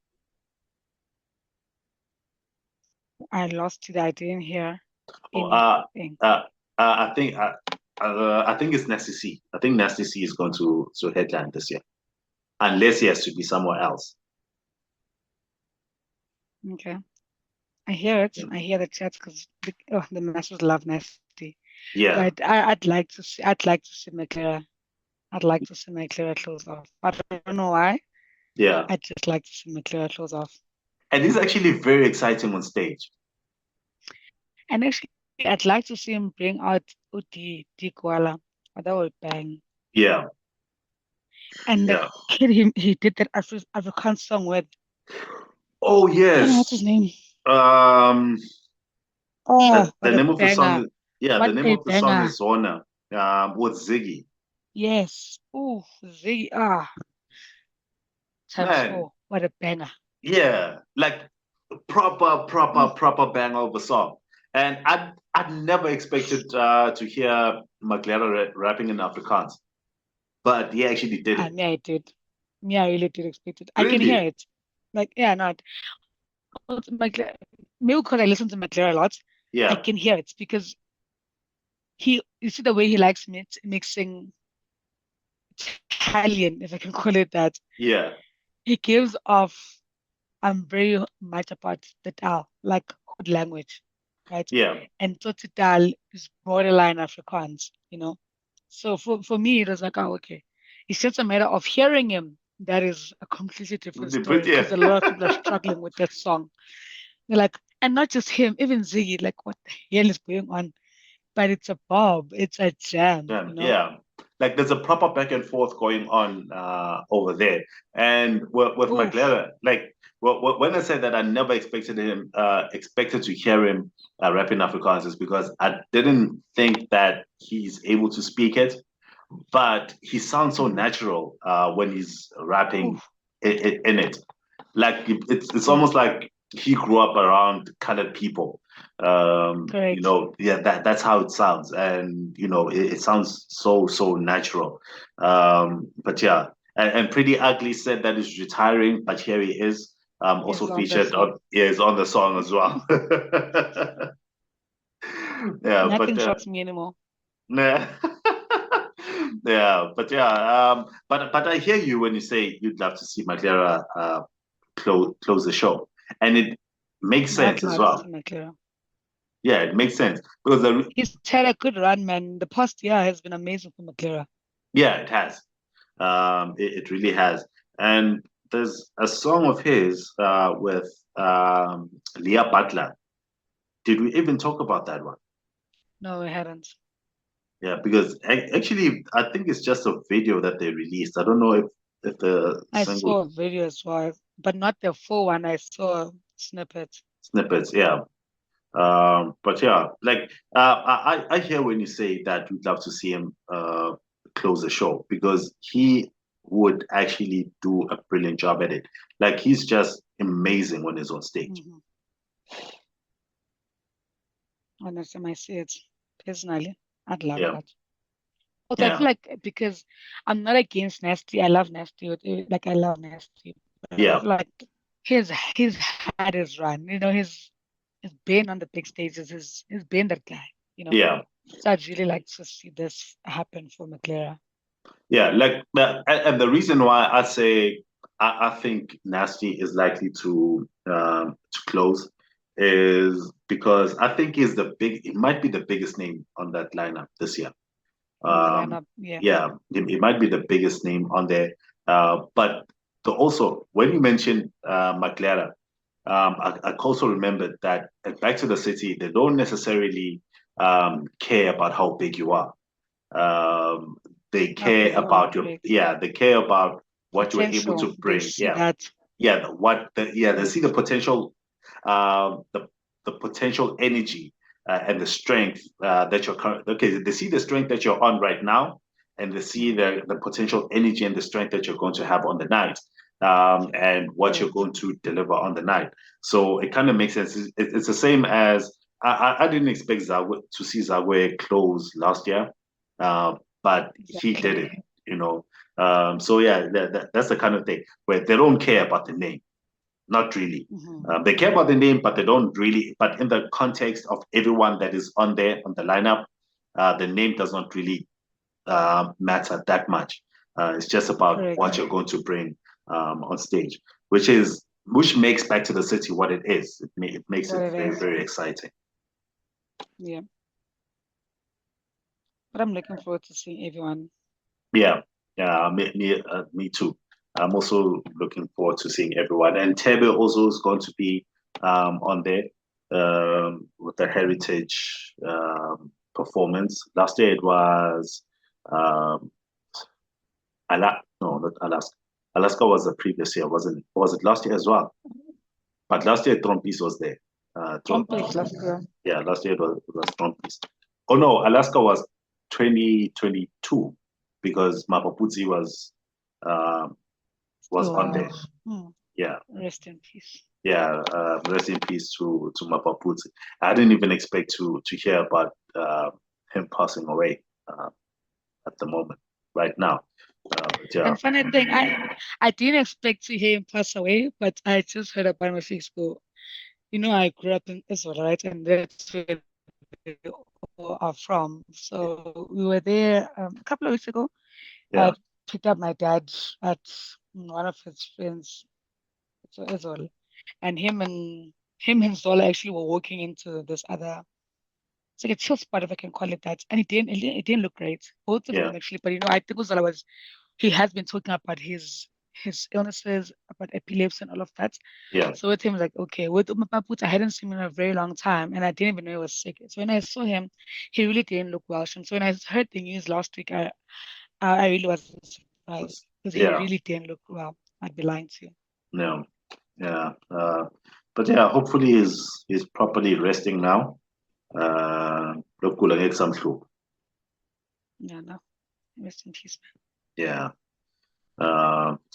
I lost it. I didn't hear Oh, uh, anything. uh, I think I think it's Nasty C. I think Nasty C is going to headline this year. unless he has to be somewhere else. Okay. I hear it. Yeah. I hear the chats because the masses love Nasty. Yeah. But I'd like to see. I'd like to see McLaren. I'd like to see McLaren close off. I don't know why. Yeah. I'd just like to see McLaren close off. And he's actually very exciting on stage. And actually, I'd like to see him bring out Uti Koala. That would bang. Yeah. And the Yeah. kid, he did that Afrikaans song with. Oh What's his yes. name? Um, Oh, the what a name of the song banger! is, yeah, the What name a of the song banger! is Zona, with Ziggy. Yes. Oh, the times Man, four. What a banger! yeah, like Mm. proper bang of a song. And I'd never expected to hear McLaren rapping in Afrikaans, but he actually did it. Me, I did. Me, I really did expect it. I can hear Really? it. Like, yeah, not maybe because I listen to McLaren a lot. I Yeah, can hear it because you see the way he likes mixing Italian, if I can call it that. yeah, He gives off, I'm very much about the Tal, like hood language, right? yeah, And Totital is borderline Afrikaans. So for me, it was like, oh, okay. It's just a matter of hearing him. That is a completely different but story yeah, because a lot of people are struggling with that song. They're like, and not just him, even Ziggy, like, what the hell is going on? But it's a bob, it's a jam, yeah, yeah. Like there's a proper back and forth going on over there. And with Oof. McLaren, like when I said that I never expected to hear him rapping Afrikaans is because I didn't think that he's able to speak it, but he sounds so Mhm. natural when he's rapping Oof. in it. Like it's almost Oof. like he grew up around colored people. Correct. Yeah, that's how it sounds, and it sounds so natural. But yeah, and Pretty Ugly said that he's retiring, but here he is. Is Also on the featured song. is on the song as well. Yeah, Nothing but shocks me anymore. nah. Yeah, but yeah, but I hear you when you say you'd love to see Maglera close the show, and it makes I'd sense as love to well. see McLaren. Yeah, it makes sense because He's had a good run, man. The past year has been amazing for McLaren. yeah, it has. It really has. And there's a song of his with Leah Butler. Did we even talk about that one? No, we hadn't. Yeah, because actually, I think it's just a video that they released. I don't know if the I single saw a video as well, but not the full one. I saw snippets. snippets. Yeah. But yeah, like I hear when you say that you'd love to see him close the show because he would actually do a brilliant job at it. Like he's just amazing when he's on stage. Mm-hmm. Honestly, I see it personally. I'd love Yeah, that. Also, I yeah, feel like because I'm not against Nasty, I love Nasty. Like I love Nasty, but I yeah, feel like he's had his run. He's been on the big stages. He's been that guy. You know. yeah, So I'd really like to see this happen for McLaren. yeah. Like and the reason why I say I think Nasty is likely to close is because I think he might be the biggest name on that lineup this year. On the Um, lineup. Yeah. yeah, it might be the biggest name on there. But also, when you mentioned McLaren, I also remembered that Back to the City, they don't necessarily care about how big you are. Um, they How care big you are, about correct. they care about what you are able Potential. to They bring. see Yeah, that. they see the Correct. potential, the potential energy and the strength that you're okay. They see the strength that you're on right now, and they see Hmm. the potential energy and the strength that you're going to have on the night, and what you're Correct. going to deliver on the night. So it kind of makes sense. It's the same as I didn't expect to see Zagwe close last year, but he did Exactly. it. So yeah, that's the kind of thing where they don't care about the name, not really. Hmm. They care about the name, but they don't really. But in the context of everyone that is on there on the lineup, the name does not really matter that much. It's just about what you're going to bring on stage, which makes Back to the City what it is. It makes it very, very exciting. Yeah. But I'm looking forward to seeing everyone. Yeah, me too. I'm also looking forward to seeing everyone. And Tebe also is going to be on there with the heritage performance. Last year it was no, not Alaska. Alaska was the previous year, wasn't it? Was it last year as well? But last year Trumpis was there. Trumpis last year. Yeah, last year it was Trumpis. Oh no, Alaska was 2022 because Mapaputsi was on there. Yeah. Rest in peace. Yeah, rest in peace to Mapaputsi. I didn't even expect to hear about him passing away at the moment, right now. Yeah. And funny thing, I didn't expect to hear him pass away, but I just heard about my Facebook. You know, I grew up in Israel, right? And that's where they all are from. So we were there a couple of weeks ago. Yeah. I picked up my dad at one of his friends, so Israel, and him and Zola actually were walking into this other. It's like a chill spot, if I can call it that. And it didn't look great. Both of them actually. But I think Zola he has been talking about his illnesses, about epilepsy and all of that. Yeah. So with him, like, okay, with Umapaput, I hadn't seen him in a very long time, and I didn't even know he was sick. So when I saw him, he really didn't look well. So when I heard the news last week, I really wasn't surprised because he really didn't look well. I'd be lying to you. No. Yeah. But yeah, hopefully he's properly resting now. Lokula some flu. Yeah, no. Rest in peace, man. Yeah.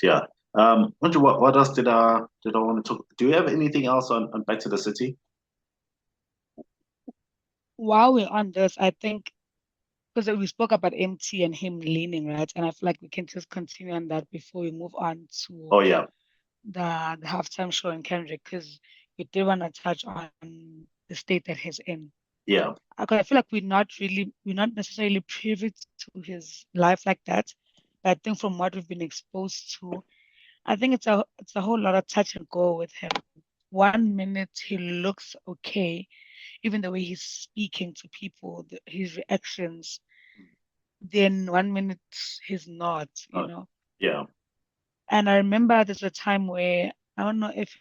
Yeah. What else did I want to talk? Do you have anything else on Back to the City? While we're on this, I think because we spoke about Emtee and him leaning, right? And I feel like we can just continue on that before we move on to the halftime show in Kendrick, because we did want to touch on the state that he's in. Yeah. I feel like we're not necessarily privy to his life like that. But I think from what we've been exposed to, I think it's a whole lot of touch and go with him. 1 minute he looks okay, even the way he's speaking to people, his reactions. Then 1 minute he's not, Yeah. And I remember there's a time where I don't know if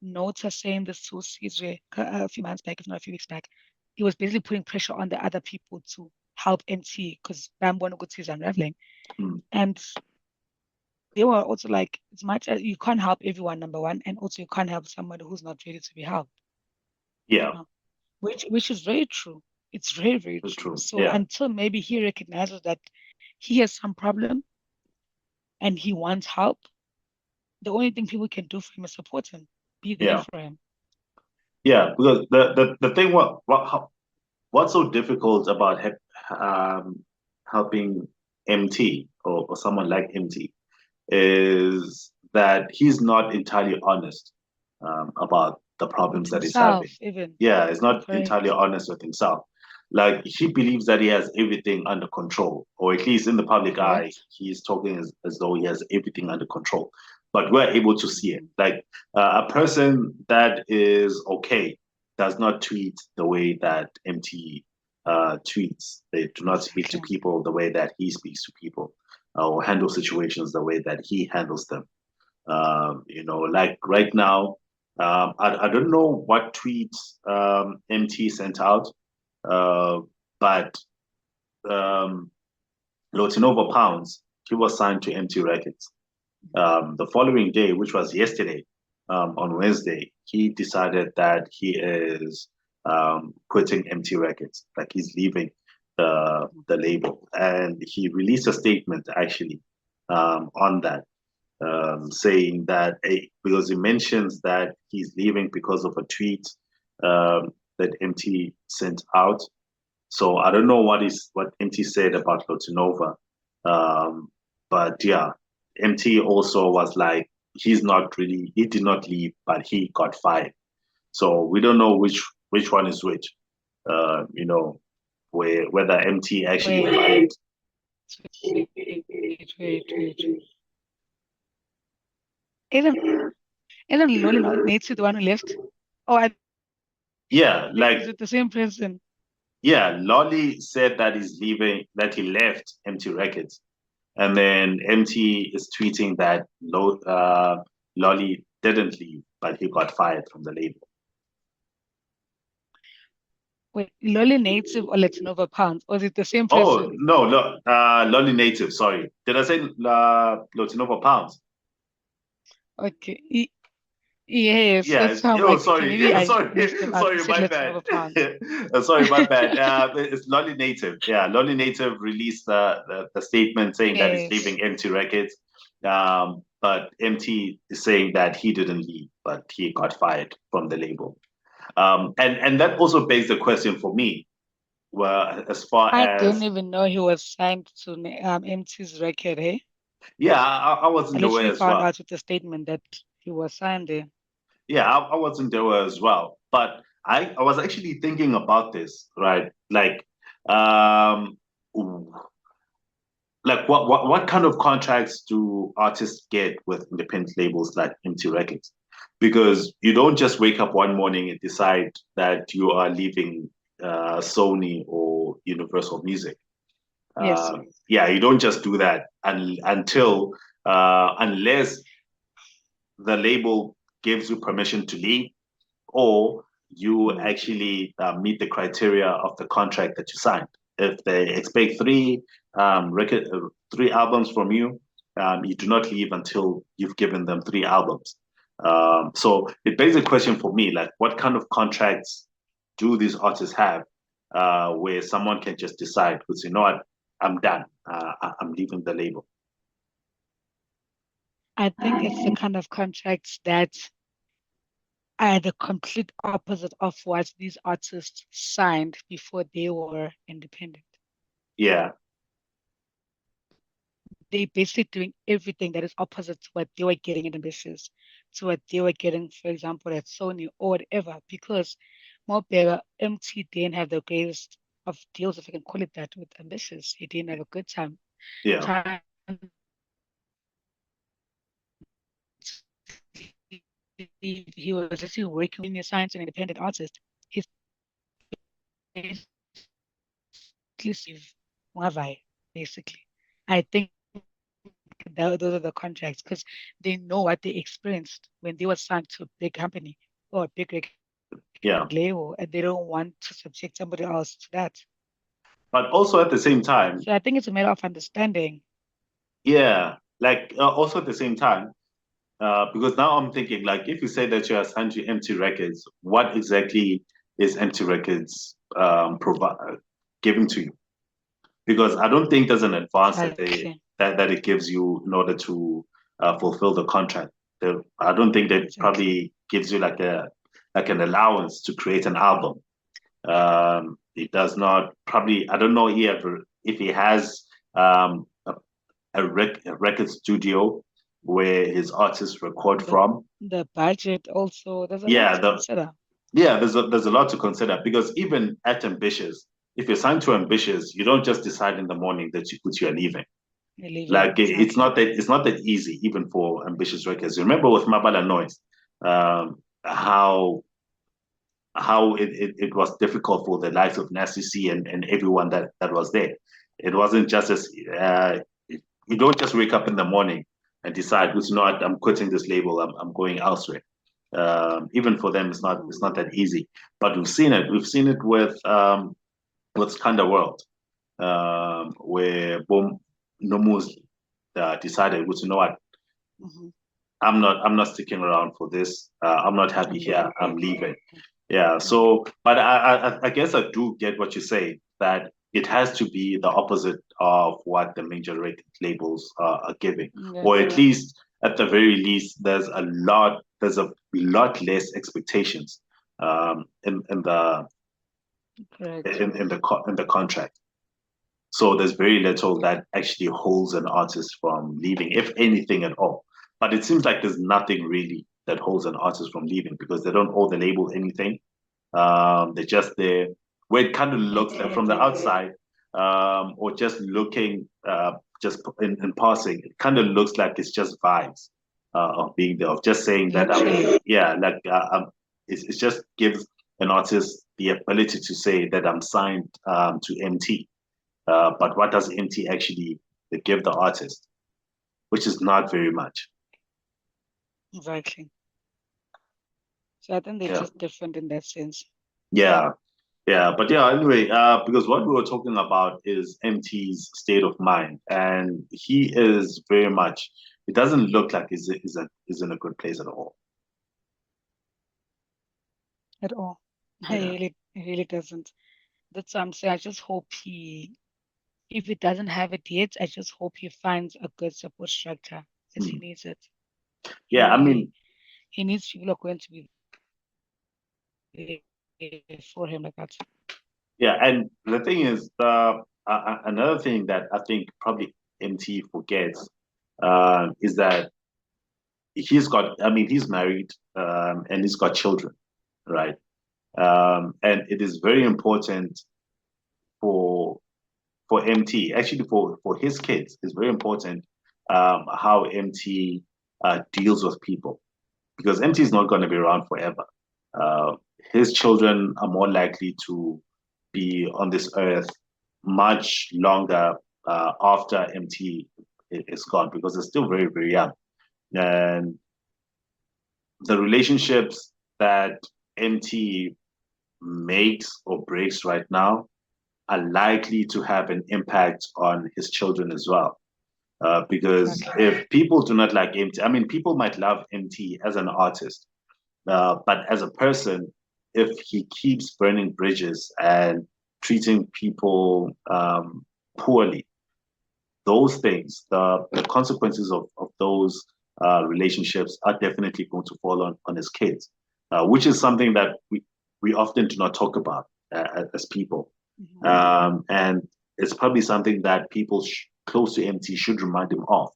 notice saying this to Caesar a few months back, if not a few weeks back. He was basically putting pressure on the other people to help Emtee because Bambo is unraveling. And they were also like, as much as you can't help everyone, number one, and also you can't help somebody who's not ready to be helped. Yeah. Which is very true. It's very, very true. So until maybe he recognizes that he has some problem and he wants help, the only thing people can do for him is support him, be there for him. Yeah, because the thing what's so difficult about helping Emtee or someone like Emtee is that he's not entirely honest about the problems that he's having. Yeah, he's not entirely honest with himself. Like he believes that he has everything under control, or at least in the public eye, he's talking as though he has everything under control. But we're able to see it. Like a person that is okay does not tweet the way that Emtee tweets. They do not speak to people the way that he speaks to people, or handle situations the way that he handles them. Like right now, I don't know what tweets Emtee sent out, but Lotinova Pounds, he was signed to Emtee Records. The following day, which was yesterday, on Wednesday, he decided that he is quitting Emtee Records, like he's leaving the label, and he released a statement actually on that, saying that because he mentions that he's leaving because of a tweet that Emtee sent out. So I don't know what Emtee said about Lotinova, but yeah, Emtee also was like he did not leave, but he got fired. So we don't know which one is which. You know, whether Emtee actually Wait, fired. wait. Isn't Lolly not Nate's the one who left? Oh, I Yeah, think like is it the same person? yeah, Lolly said that he's leaving, that he left Emtee Records, and then Emtee is tweeting that Lolly didn't leave, but he got fired from the label. Wait, Lolly Native or Latinova Pounds? Or is it the same Oh person? no, no, Lolly Native. Sorry, did I say Lotinova Pounds? Okay. Yes, Yeah. that's how I'm Oh, like, okay, sorry, maybe I sorry, messed them up. You sorry, said my bad. Latinova Pounds. Sorry, my bad. It's Lolly Native. Yeah, Lolly Native released the statement saying that he's Yes. leaving Emtee Records. But Emtee is saying that he didn't leave, but he got fired from the label. And that also begs the question for me, well, as far I didn't as even know he was signed to MT's record, eh? yeah, I I wasn't aware literally as found well. out with the statement that he was signed there. Yeah, I wasn't there as well. But I was actually thinking about this, right? Um, like what kind of contracts do artists get with independent labels like Emtee Records? Because you don't just wake up one morning and decide that you are leaving Sony or Universal Music. Yes. Yeah, you don't just do that until unless the label gives you permission to leave or you Mm. actually meet the criteria of the contract that you signed. If they expect three albums from you, you do not leave until you've given them three albums. So it begs a question for me, like what kind of contracts do these artists have where someone can just decide, because you know what, I'm done. I'm leaving the label. I think it's the kind of contracts that are the complete opposite of what these artists signed before they were independent. Yeah, They basically doing everything that is opposite to what they were getting at Ambitious, to what they were getting, for example, at Sony or whatever, because more better, MT didn't have the greatest of deals, if I can call it that, with Ambitious. He didn't have a good time. yeah, Time he was actually working in science and independent artist. He's exclusive basically. I think those are the contracts because they know what they experienced when they were signed to a big company or a big yeah. label, and they don't want to subject somebody else to that. But also at the same time, So I think it's a matter of understanding. yeah, like also at the same time, because now I'm thinking, like, if you say that you're assigned to Emtee Records, what exactly is Emtee Records provide giving to you? Because I don't think there's an advance Exactly. that it gives you in order to fulfill the contract. I don't think that Exactly. probably gives you like an allowance to create an album. It does not probably. I don't know if he has a record studio where his artists record The from. the budget also, there's a lot Yeah, to consider. there's a lot to consider because even at Ambitious, if you're signed to Ambitious, you don't just decide in the morning that you are leaving. You're leaving. Like Exactly. it's not that easy even for Ambitious Records. You remember with Mabala Noise, how it was difficult for the likes of Nasty C and everyone that was there. It wasn't just as you don't just wake up in the morning and decide, it's not, I'm quitting this label, I'm going elsewhere. Even for them, Mhm. it's not that easy. But we've seen it. We've seen it with Skanda World, where Boom Nomus decided, you know what, Mhm. I'm not sticking around for this. I'm not happy I'm here. moving I'm back. leaving. Yeah. Mhm. So, but I guess I do get what you say that it has to be the opposite of what the major record labels are giving, Yeah, or at yeah. least at the very least, there's a lot less expectations in the Correct. in the contract. So there's very little that actually holds an artist from leaving, if anything at all. But it seems like there's nothing really that holds an artist from leaving, because they don't owe the label anything. They're just there. Where it kind of looks like from the outside, or just looking, just in passing, it kind of looks like it's just vibes of being there, of just saying that, yeah, like it just gives an artist the ability to say that I'm signed to Emtee. But what does Emtee actually give the artist? Which is not very much. Exactly. So I think they're just different in that sense. Yeah. Yeah, but yeah, anyway, because what we were talking about is Emtee's state of mind, and he is very much. It doesn't look like he's in a good place at all. At all. Yeah. It really doesn't. That's what I'm saying. I just hope if he doesn't have it yet, I just hope he finds a good support structure because he needs it. Yeah, I mean, he needs people who are going to be there for him like that. Yeah, and the thing is, another thing that I think probably Emtee forgets is that he's married, and he's got children, right? And it is very important for Emtee, actually for his kids, it's very important how Emtee deals with people, because Emtee is not going to be around forever. Uh, his children are more likely to be on this earth much longer after Emtee is gone, because they're still very, very young. And the relationships that Emtee makes or breaks right now are likely to have an impact on his children as well. Because if people do not like Emtee, I mean, people might love Emtee as an artist, but as a person, if he keeps burning bridges and treating people poorly, those things, the consequences of those relationships are definitely going to fall on his kids, which is something that we often do not talk about as people. And it's probably something that people close to Emtee should remind him of.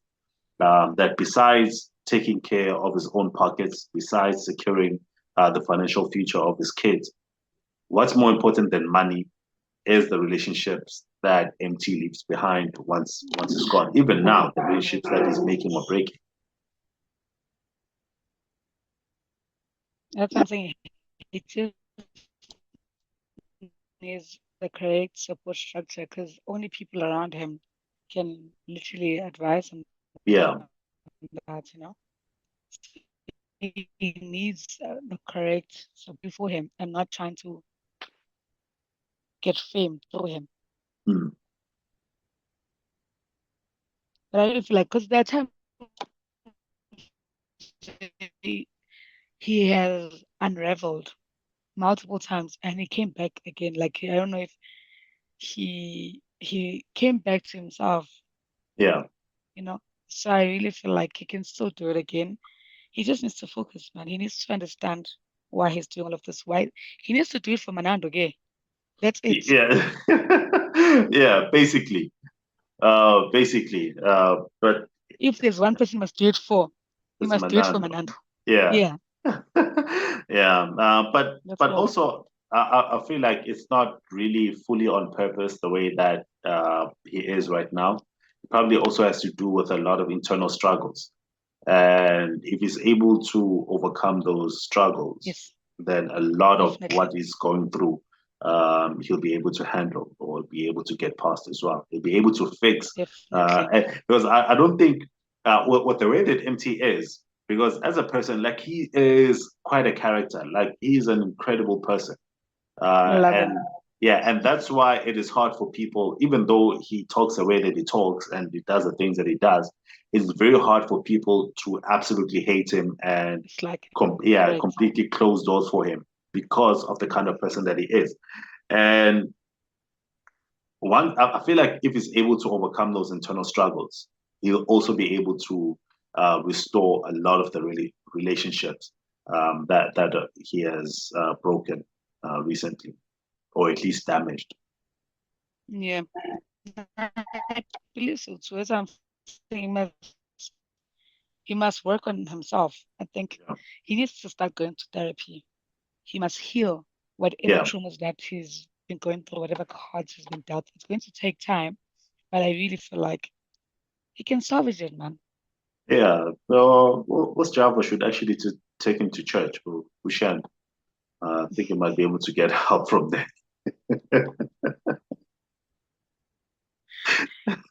That besides taking care of his own pockets, besides securing the financial future of his kids, what's more important than money is the relationships that Emtee leaves behind once he's gone. Even now, the relationships that he's making or breaking. That's something it just needs the correct support structure, because only people around him can literally advise him. Yeah. That, he needs the correct support for him and not trying to get fame through him. But I really feel like, because that time he has unraveled multiple times and he came back again. Like, I don't know if he came back to himself. Yeah. So I really feel like he can still do it again. He just needs to focus, man. He needs to understand why he's doing all of this. Why he needs to do it for Manando, okay? That's it. Yeah. Yeah, basically. But if there's one person must do it for, he must do it for Manando. Yeah. Yeah. But all. also I feel like it's not really fully on purpose the way that he is right now. It probably also has to do with a lot of internal struggles. And if he's able to overcome those struggles, then a lot of what he's going through, he'll be able to handle or be able to get past as well. He'll be able to fix. Because I don't think what the way that Emtee is, because as a person, like, he is quite a character. Like, he's an incredible person. And that's why it is hard for people, even though he talks the way that he talks and he does the things that he does, it's very hard for people to absolutely hate him and completely close doors for him because of the kind of person that he is. And I feel like if he's able to overcome those internal struggles, he'll also be able to restore a lot of the relationships that he has broken recently, or at least damaged. Yeah, I believe so too. As I'm saying, he must work on himself. I think Yeah. he needs to start going to therapy. He must heal whatever Yeah. traumas that he's been going through, whatever cards he's been dealt. It's going to take time, but I really feel like he can salvage it, man. Yeah. So what's Java should actually to take him to church. We shan't. I think he might be able to get help from there.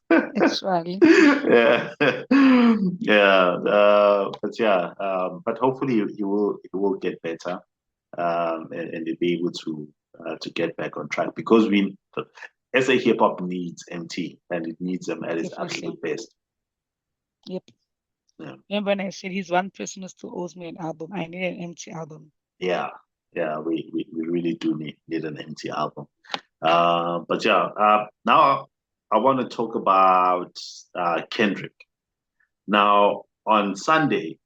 Actually, Yeah. Yeah. But yeah. But hopefully you will get better. And you'll be able to get back on track because we SA hip hop needs Emtee and it needs him at his definitely. absolute best. Yep. Yeah. Remember when I said he's one person who still owes me an album? I need an empty album. Yeah. Yeah. We really do need an Emtee album. But yeah, now I want to talk about Kendrick. Now, on Sunday,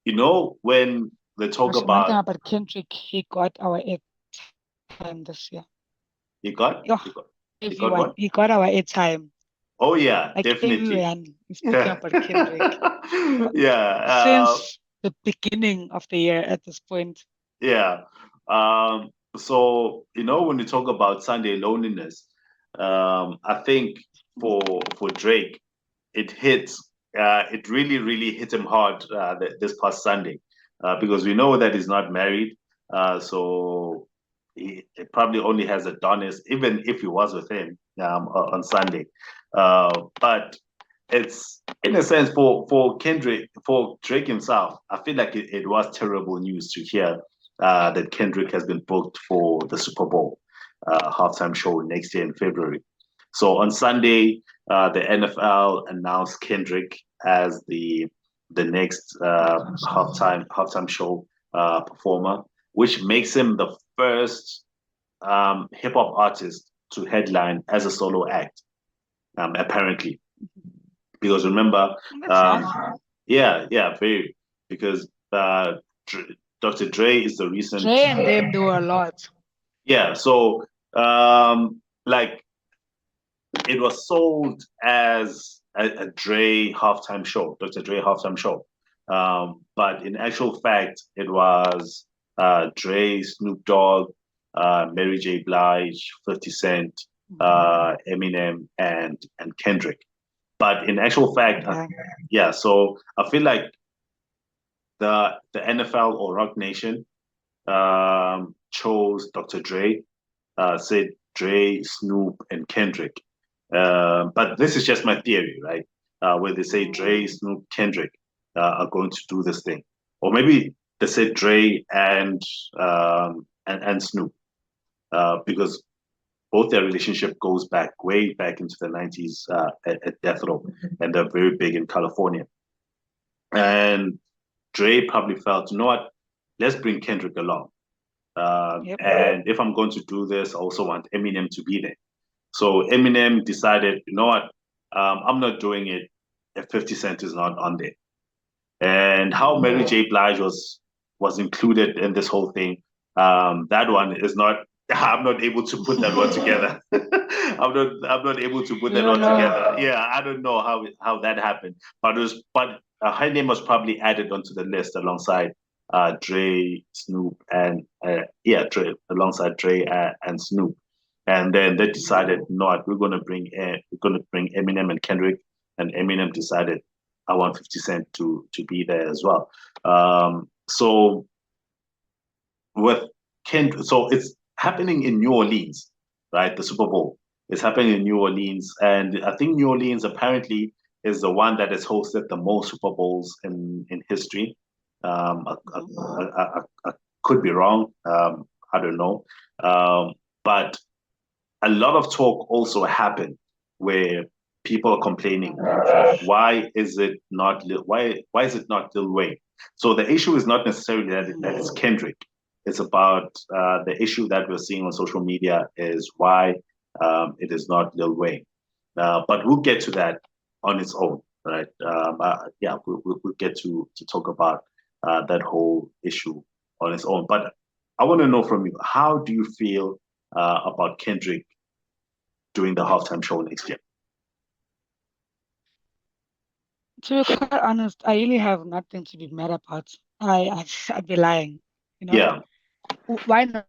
when they talk Actually, one thing about about Kendrick, he got our airtime this year. he got Yo, he got he got everyone, what? he got our airtime. Oh yeah, Like definitely. everyone is speaking about Kendrick Yeah, since the beginning of the year at this point. yeah. So when you talk about Sunday loneliness, I think for Drake, it hits. It really, really hit him hard this past Sunday because we know that he's not married. So he probably only has Adonis, even if he was with him on Sunday. But it's in a sense for Kendrick, for Drake himself. I feel like it was terrible news to hear that Kendrick has been booked for the Super Bowl halftime show next year in February. So on Sunday, the NFL announced Kendrick as the next halftime show performer, which makes him the first hip hop artist to headline as a solo act. Apparently, because remember, That's um, nice. yeah, very because Dr. Dre is the recent Dre and them do a lot. yeah. So like it was sold as a Dre halftime show, Dr. Dre halftime show. But in actual fact, it was Dre, Snoop Dogg, Mary J. Blige, 50 Cent, Eminem, and Kendrick. But in actual fact, Okay. yeah. So I feel like the NFL or Rock Nation chose Dr. Dre, said Dre, Snoop, and Kendrick. But this is just my theory, right? Where they say Dre, Mm, Snoop, Kendrick are going to do this thing, or maybe they said Dre and Snoop because both their relationship goes back way back into the 90s at Death Row, and they're very big in California. And Dre probably felt, you know what, let's bring Kendrick along. yep. And if I'm going to do this, I also want Eminem to be there. So Eminem decided, you know what, I'm not doing it if 50 Cent is not on there. And how Mary Mm, J. Blige was included in this whole thing, that one is not. I'm not able to put that one together. I'm not able to put you that don't one know. together. Yeah, I don't know how that happened, but her name was probably added onto the list alongside Dre, Snoop, and yeah, Dre alongside Dre and Snoop. And then they decided, no, we're gonna bring Eminem and Kendrick, and Eminem decided I want 50 Cent to be there as well. So with so it's happening in New Orleans, right? The Super Bowl is happening in New Orleans, and I think New Orleans apparently is the one that has hosted the most Super Bowls in history. Mhm. I could be wrong. I don't know, but a lot of talk also happened where people are complaining, why is it not Lil Wayne? So the issue is not necessarily that it's Kendrick. It's about the issue that we're seeing on social media is why it is not Lil Wayne. But we'll get to that on its own, right? Yeah, we'll get to talk about that whole issue on its own. But I want to know from you, how do you feel about Kendrick doing the halftime show next year? To be quite honest, I really have nothing to be mad about. I'd be lying, you know. Yeah, Why not?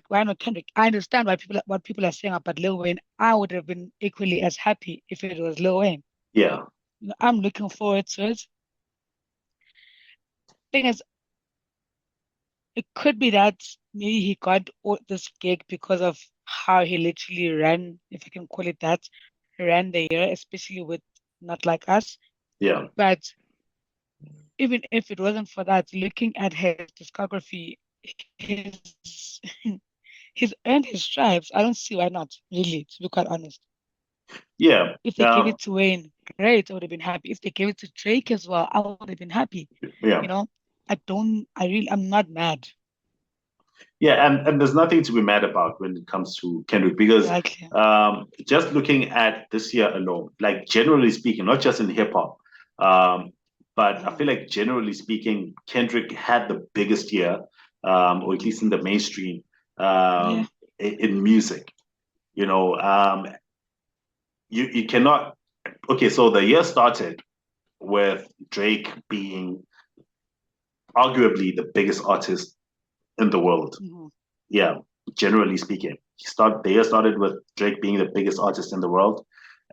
Why not Kendrick? I understand what people are saying about Lil Wayne. I would have been equally as happy if it was Lil Wayne. yeah, I'm looking forward to it. Thing is, it could be that maybe he got this gig because of how he literally ran, if I can call it that, ran the year, especially with Not Like Us. yeah. But even if it wasn't for that, looking at his discography, his he's earned his stripes. I don't see why not, really, to be quite honest. Yeah, If they gave it to Wayne, great, I would have been happy. If they gave it to Drake as well, I would have been happy. yeah, You know, I'm not mad. yeah. And there's nothing to be mad about when it comes to Kendrick because Exactly. just looking at this year alone, like generally speaking, not just in hip hop, um, but I feel Mm, like generally speaking, Kendrick had the biggest year, or at least in the mainstream, yeah. in music. You know, you cannot. Okay, so the year started with Drake being arguably the biggest artist in the world. Mhm. Yeah, generally speaking. The year started with Drake being the biggest artist in the world,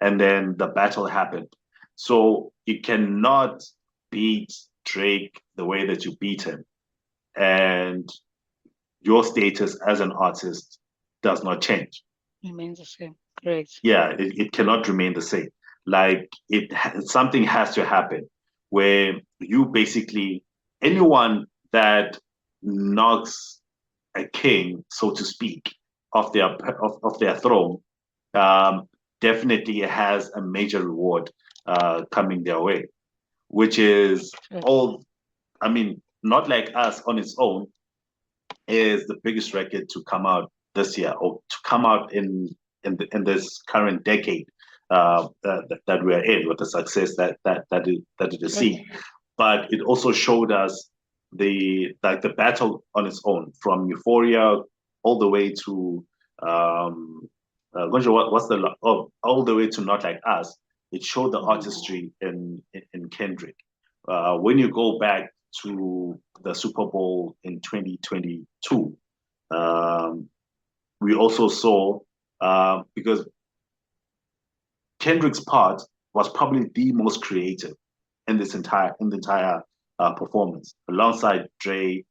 and then the battle happened. So you cannot beat Drake the way that you beat him, and your status as an artist does not change. Remains the same. Great. Yeah, it cannot remain the same. Like something has to happen where you basically anyone that knocks a king, so to speak, of their throne, um, definitely has a major reward coming their way, which is Good. all. I mean, not like us on its own is the biggest record to come out this year or to come out in this current decade that we're in with the success that it has Good. seen. But it also showed us the battle on its own from Euphoria all the way to what's the all the way to Not Like Us. It showed the Mhm. artistry in Kendrick. When you go back to the Super Bowl in 2022, um, we also saw because Kendrick's part was probably the most creative in the entire performance, alongside Dre,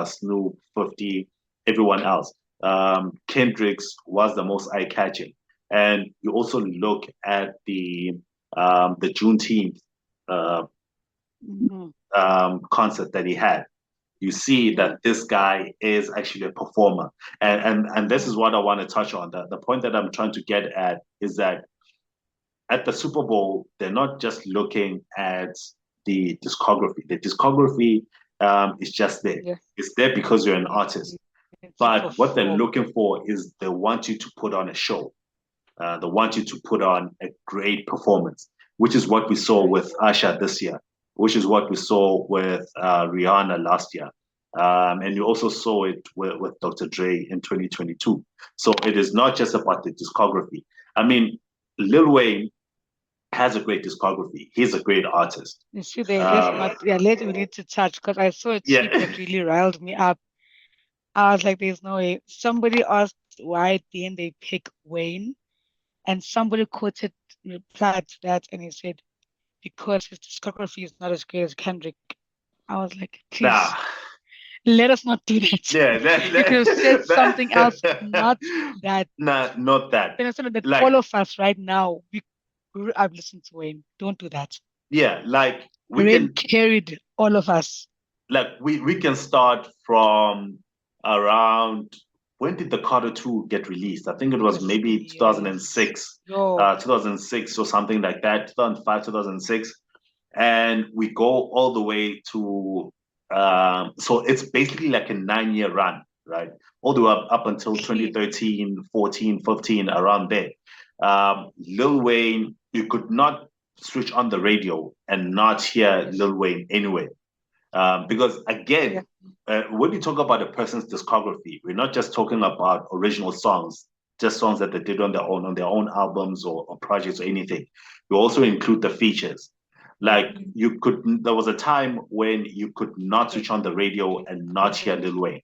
Snoop, 50, everyone else. Kendrick's was the most eye catching, and you also look at the Juneteenth uh, Mhm. concert that he had. You see Yeah. that this guy is actually a performer, and this is Mhm. what I want to touch on. The point that I'm trying to get at is that at the Super Bowl, they're not just looking at the discography. The discography is just there. Yeah. It's there because you're an artist. To But what they're perform. looking for is they want you to put on a show. They want you to put on a great performance, which is what we saw Correct. with Asha this year, which is what we saw with Rihanna last year. And you also saw it with Dr. Dre in 2022. So it is not just about the discography. I mean, Lil Wayne has a great discography. He's a great artist. You see, there, let's Um, not, yeah, let we need to touch because I saw a tweet yeah, that really riled me up. I was like, there's no way. Somebody asked why didn't they pick Wayne? And somebody quoted, replied to that, and he said, because his discography is not as great as Kendrick. I was like, nah, please, let us not do that. yeah, You could have said something else, not that. nah, not that. Then I said that Like, all of us right now, we grew up listening to Wayne. Don't do that. yeah, like we Wayne can carried all of us. we can start from around when did the Carter 2 get released? I think it was This maybe years. 2006, Yo, 2006 or something like that, 2005, 2006. And we go all the way to, so it's basically like a 9 year run, right? All the way up until clean. 2013, 14, 15, around there. Lil Wayne, you could not switch on the radio and not hear Yes. Lil Wayne anyway. Because Yeah. again, when we talk about a person's discography, we're not just talking about original songs, just songs that they did on their own albums or projects or anything. We also include the features. Like there was a time when you could not switch on the radio and not hear Lil Wayne.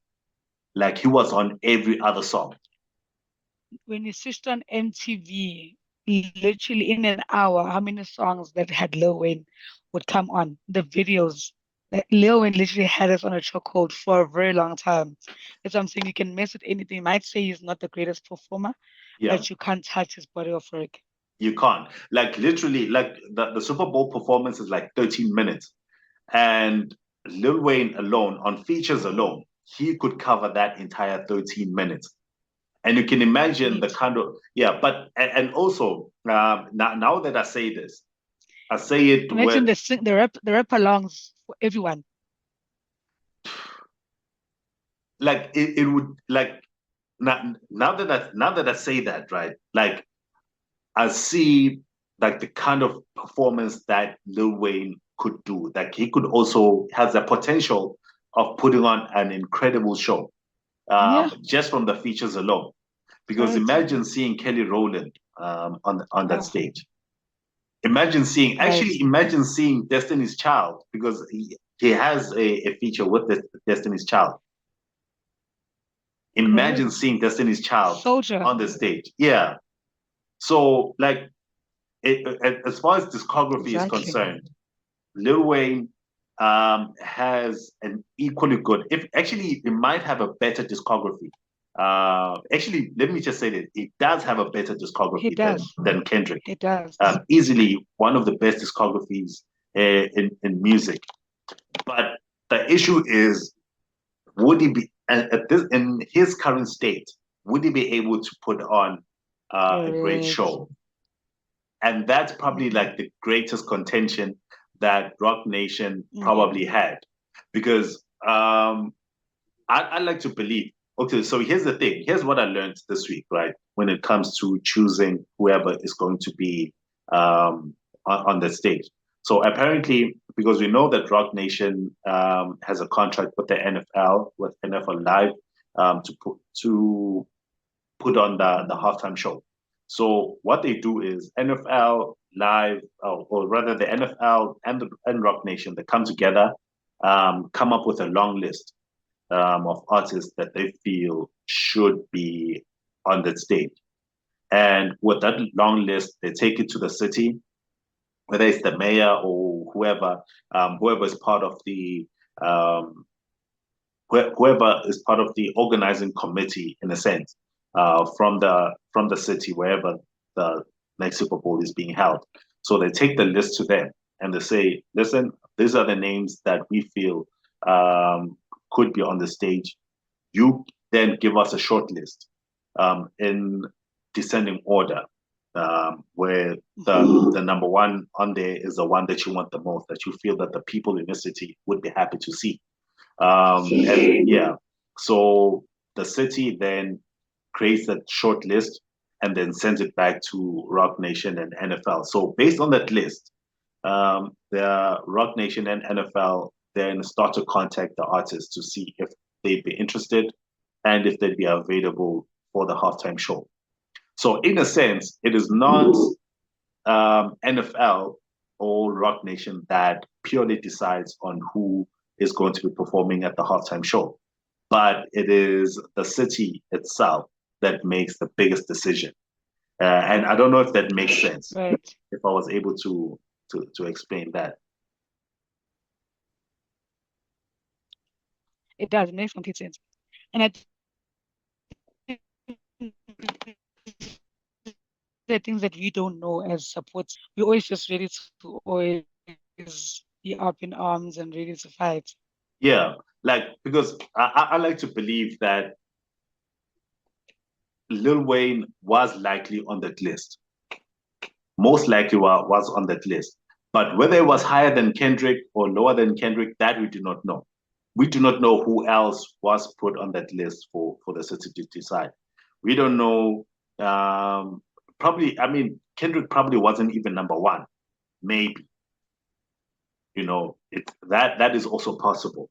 Like he was on every other song. When you switched on MTV, literally in an hour, how many songs that had Lil Wayne would come on? The videos. Like Lil Wayne literally had us on a chokehold for a very long time. That's what I'm saying. You can mess with anything. You might say he's not the greatest performer, Yeah, but you can't touch his body of work. you can't. Like literally, like the Super Bowl performance is like 13 minutes. And Lil Wayne alone, on features alone, he could cover that entire 13 minutes. And you can imagine the kind of, yeah, but, and also, now that I say this, I say it Imagine with, the rap alongs for everyone. like, it would, like, now that I say that, right, like, I see, like, the kind of performance that Lil Wayne could do. Like, he could also, has the potential of putting on an incredible show, Yeah, just from the features alone. Because right. imagine seeing Kelly Rowland on that Oh, stage. right. Imagine seeing Destiny's Child, because he has a feature with Destiny's Child. Imagine Correct. seeing Destiny's Child Soldier. on the stage. Yeah. So, like, as far as discography is Exactly. concerned, Lil Wayne has an equally good, if actually, it might have a better discography. Actually, let me just say that it does have a better He discography does. than Kendrick. He does. Easily one of the best discographies in music. But the issue is, would he be at this in his current state? Would he be able to put on a great Correct. show? And that's probably Mm-hmm. like the greatest contention that Rock Nation Mm-hmm. probably had, because I like to believe. Okay, so here's the thing. Here's what I learned this week, right? When it comes to choosing whoever is going to be on the stage. So apparently, because we know that Rock Nation has a contract with the NFL, with NFL Live, to put on the halftime show. So what they do is NFL Live, or rather the NFL and Rock Nation, they come together, come up with a long list of artists that they feel should be on that stage. And with that long list, they take it to the city, whether it's the mayor or whoever is part of um, whoever is part of the organizing committee, in a sense, from the city, wherever the next Super Bowl is being held. So they take the list to them and they say, "Listen, these are the names that we feel could be on the stage. You then give us a short list in descending order, where the number one on there is the one that you want the most, that you feel that the people in the city would be happy to see." And yeah, so the city then creates that short list and then sends it back to Rock Nation and NFL. So based on that list, the Rock Nation and NFL then start to contact the artists to see if they'd be interested and if they'd be available for the halftime show. So in a sense, it is not NFL or Rock Nation that purely decides on who is going to be performing at the halftime show, but it is the city itself that makes the biggest decision. And I don't know if that makes sense. Right. If I was able to explain that. It does. It makes complete sense. And I think the things that we don't know as support, we're always just ready to always be up in arms and ready to fight. Yeah, like because I like to believe that Lil Wayne was likely on that list. Most likely was on that list. But whether it was higher than Kendrick or lower than Kendrick, that we do not know. We do not know who else was put on that list for the city to decide. We don't know. Probably, I mean, Kendrick probably wasn't even number one. Maybe, that is also possible.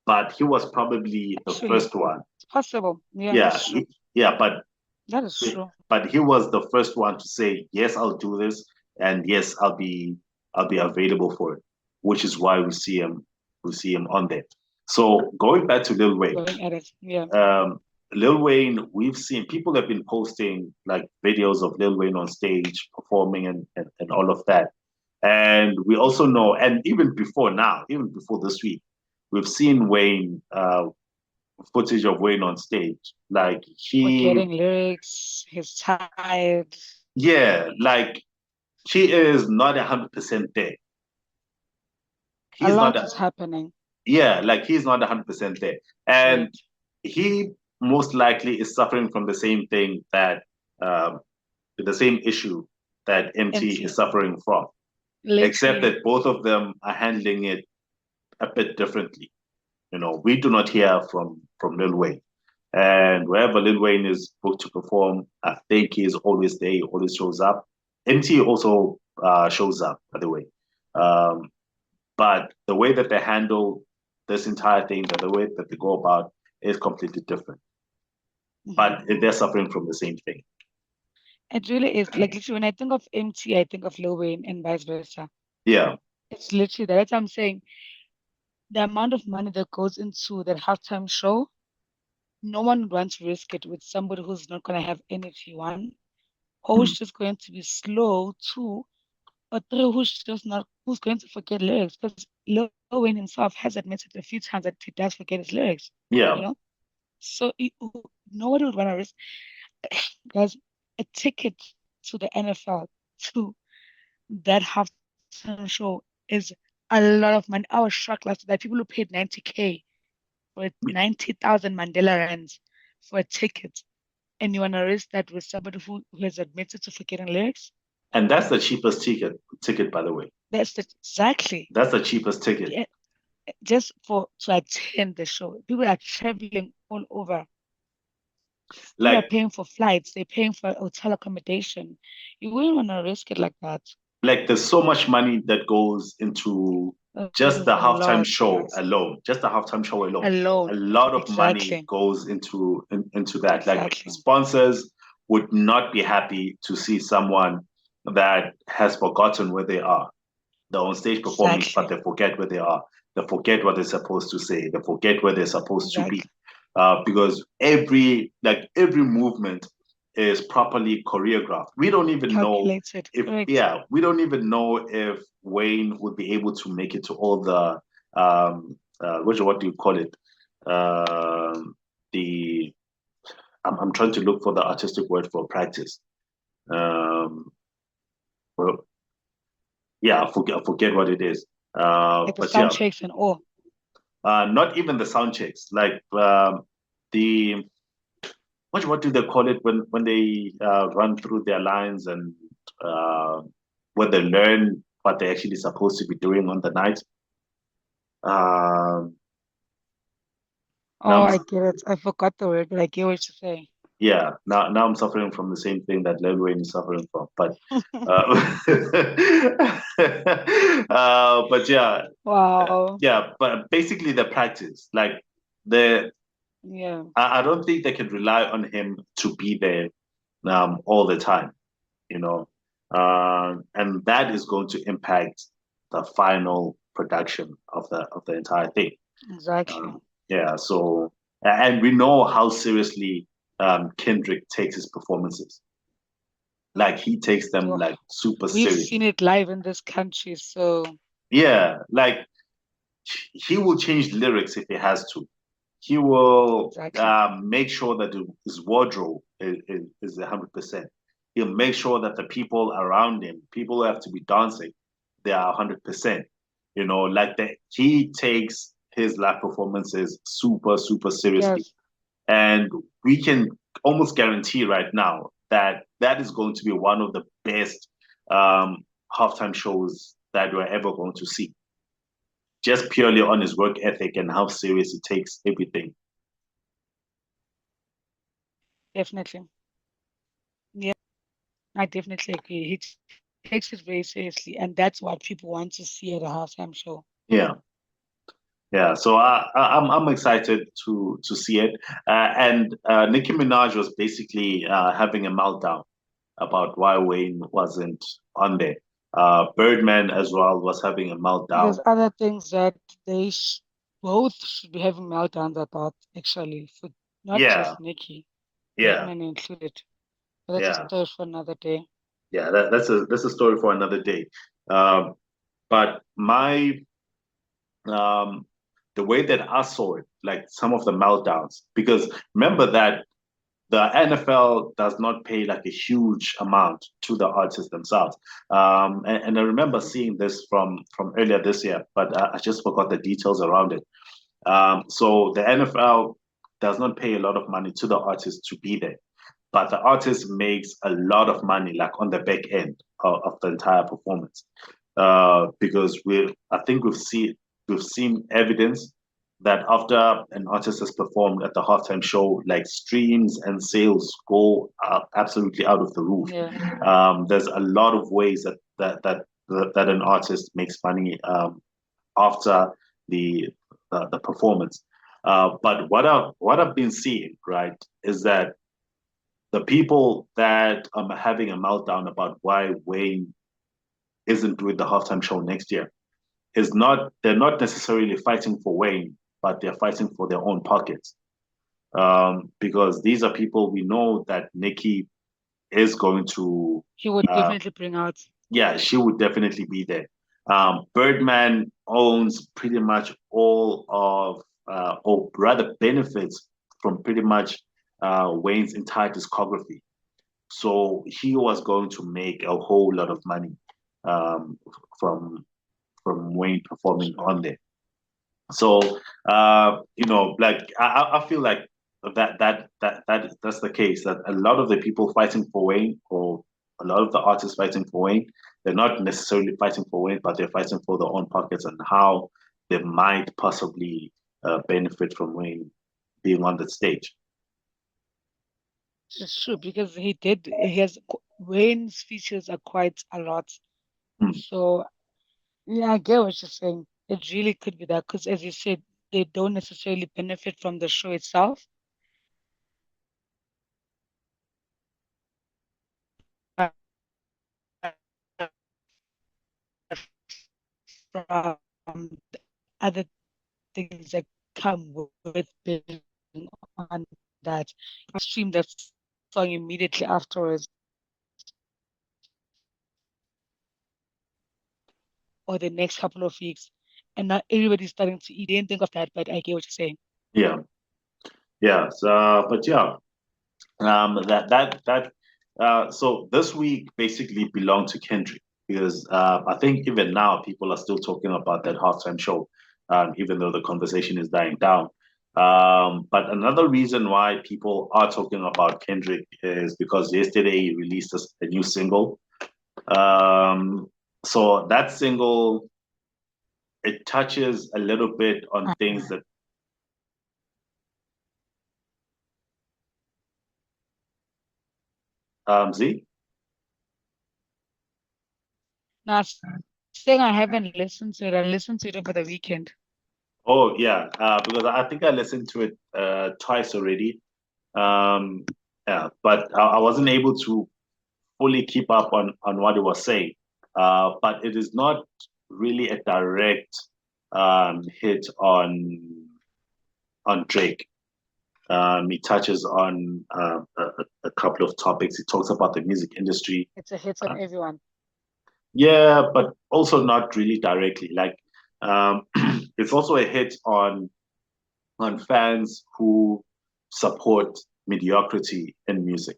But he was probably the Actually, first one. it's possible. Yeah, Yeah, that's true. yeah, but That is true. he was the first one to say, yes, I'll do this, and yes, I'll be I'll be available for it, which is why we see him on there. So going back to Lil Wayne, Going at it. Yeah. Lil Wayne, we've seen people have been posting like videos of Lil Wayne on stage performing and all of that. And we also know, and even before now, even before this week, we've seen Wayne footage of Wayne on stage. Like he, Forgetting lyrics, he's tired. yeah, like he is not 100% there. A He's not, lot is happening. yeah, like he's not 100% there. And Right. he most likely is suffering from the same thing that, um, the same issue that Emtee is Empty. suffering from, except Literally. that both of them are handling it a bit differently. We do not hear from Lil Wayne. And wherever Lil Wayne is booked to perform, I think he is always there. He always shows up. MT also shows up, by the way. Um, but the way that they handle this entire thing, the way that they go about, is completely different. But Hmm. they're suffering from the same thing. It really is. Like literally, when I think of MT, I think of Lil Wayne and vice versa. Yeah, It's literally that. That's what I'm saying. The amount of money that goes into that halftime show, no one would want to risk it with somebody who's not going to have energy, one, or who's just going to be slow, two, or three, who's going to forget lyrics. Because Lil Wayne himself has admitted a few times that he does forget his lyrics, yeah. you know? So nobody would want to risk, guys, a ticket to the NFL, to that halftime show is a lot of money. I was shocked last that people who paid 90K for 90,000 Mandela rands for a ticket, and you want to risk that with somebody who has admitted to forgetting lyrics? And that's the cheapest ticket, by the way. Exactly. That's the cheapest ticket. Yeah, just for to attend the show. People are traveling all over. People are Like paying for flights, they're paying for hotel accommodation. You wouldn't want to risk it like that. there's so much money that goes into just There's the a halftime lot, show guys. alone. Just the halftime show alone. A Alone. lot of money Exactly. goes into that. Like Exactly. sponsors would not be happy to see someone that has forgotten where they are. They're on stage performing, but Exactly. they forget where they are. They forget what they're supposed to say. They forget where they're supposed to be. Exactly. Because every movement is properly choreographed. We don't even know Calculated. if Correct. yeah, we don't even know if Wayne would be able to make it to all the what do you call it? The I'm trying to look for the artistic word for practice. Well, yeah, I forget what it is. Like the But sound yeah, checks and all. not even the sound checks. Like the what do they call it when they run through their lines and uh, when they learn what they're actually supposed to be doing on the night. Um, now Oh, I'm I get it. I forgot the word, but I get what you're saying. yeah, now I'm suffering from the same thing that Lil Wayne is suffering from. But but Wow. yeah, but basically the practice, like the Yeah, I don't think they can rely on him to be there all the time, you know, and that is going to impact the final production of the entire thing. exactly. Um, yeah, so and we know how seriously Kendrick takes his performances. Like he takes them Oh, like super we've seriously. seen it live in this country, so Yeah, like he will change lyrics if he has to. He will exactly. make sure that his wardrobe is 100%. He'll make sure that the people around him, people who have to be dancing, they are 100%. Like that, he takes his live performances super, super seriously. Yes, And we can almost guarantee right now that that is going to be one of the best halftime shows that we're ever going to see, just purely on his work ethic and how serious he takes everything. definitely. Yeah, I definitely agree. Takes it very seriously, and that's what people want to see at a halftime show. Yeah, yeah. So I'm excited to see it. And Nicki Minaj was basically having a meltdown about why Wayne wasn't on there. Birdman as well was having a There's meltdown. other things that they both should be having meltdowns about, actually, for not Yeah, just Nicki, yeah, Birdman included. But that's a yeah, story for another day. yeah. That's a story for another day. Um, but my the way that I saw it, like some of the meltdowns, because remember that the NFL does not pay like a huge amount to the artists themselves. And I remember seeing this from earlier this year, but I just forgot the details around it. So the NFL does not pay a lot of money to the artist to be there, but the artist makes a lot of money, like on the back end of the entire performance. Because I think we've seen evidence that after an artist has performed at the halftime show, like streams and sales go absolutely out of the roof. Yeah. There's a lot of ways that an artist makes money after the the performance. But what I've been seeing, right, is that the people that are having a meltdown about why Wayne isn't doing the halftime show next year is not they're not necessarily fighting for Wayne, but they're fighting for their own pockets. Because these are people we know that Nicki is going to He would uh, definitely bring out. yeah, she would definitely be there. Birdman owns pretty much all of, or rather benefits from pretty much Wayne's entire discography. So he was going to make a whole lot of money um, from from Wayne performing on there. So like I feel like that's the case. That a lot of the people fighting for Wayne, or a lot of the artists fighting for Wayne, they're not necessarily fighting for Wayne, but they're fighting for their own pockets and how they might possibly benefit from Wayne being on the stage. It's true because he has Wayne's features are quite a lot. Mm. So yeah, I get what you're saying. It really could be that because, as you said, they don't necessarily benefit from the show itself, but from the other things that come with being on that. I stream that song immediately afterwards, or the next couple of weeks, and now everybody's starting to eat. I didn't think of that, but I get what you're saying. Yeah, yeah. So, but yeah, that so this week basically belonged to Kendrick because I think even now people are still talking about that halftime show, even though the conversation is dying down. But another reason why people are talking about Kendrick is because yesterday he released a new single. Um, so that single, it touches a little bit on things that Z. Now, saying I haven't listened to it, I listened to it over the weekend. Oh yeah, because I think I listened to it twice already. Um, yeah, but I wasn't able to fully keep up on what he was saying. But it is not really a direct hit on Drake. He touches on a couple of topics. He talks about the music industry. It's a hit on Uh, everyone. yeah, but also not really directly. Like um, it's also a hit on fans who support mediocrity in music,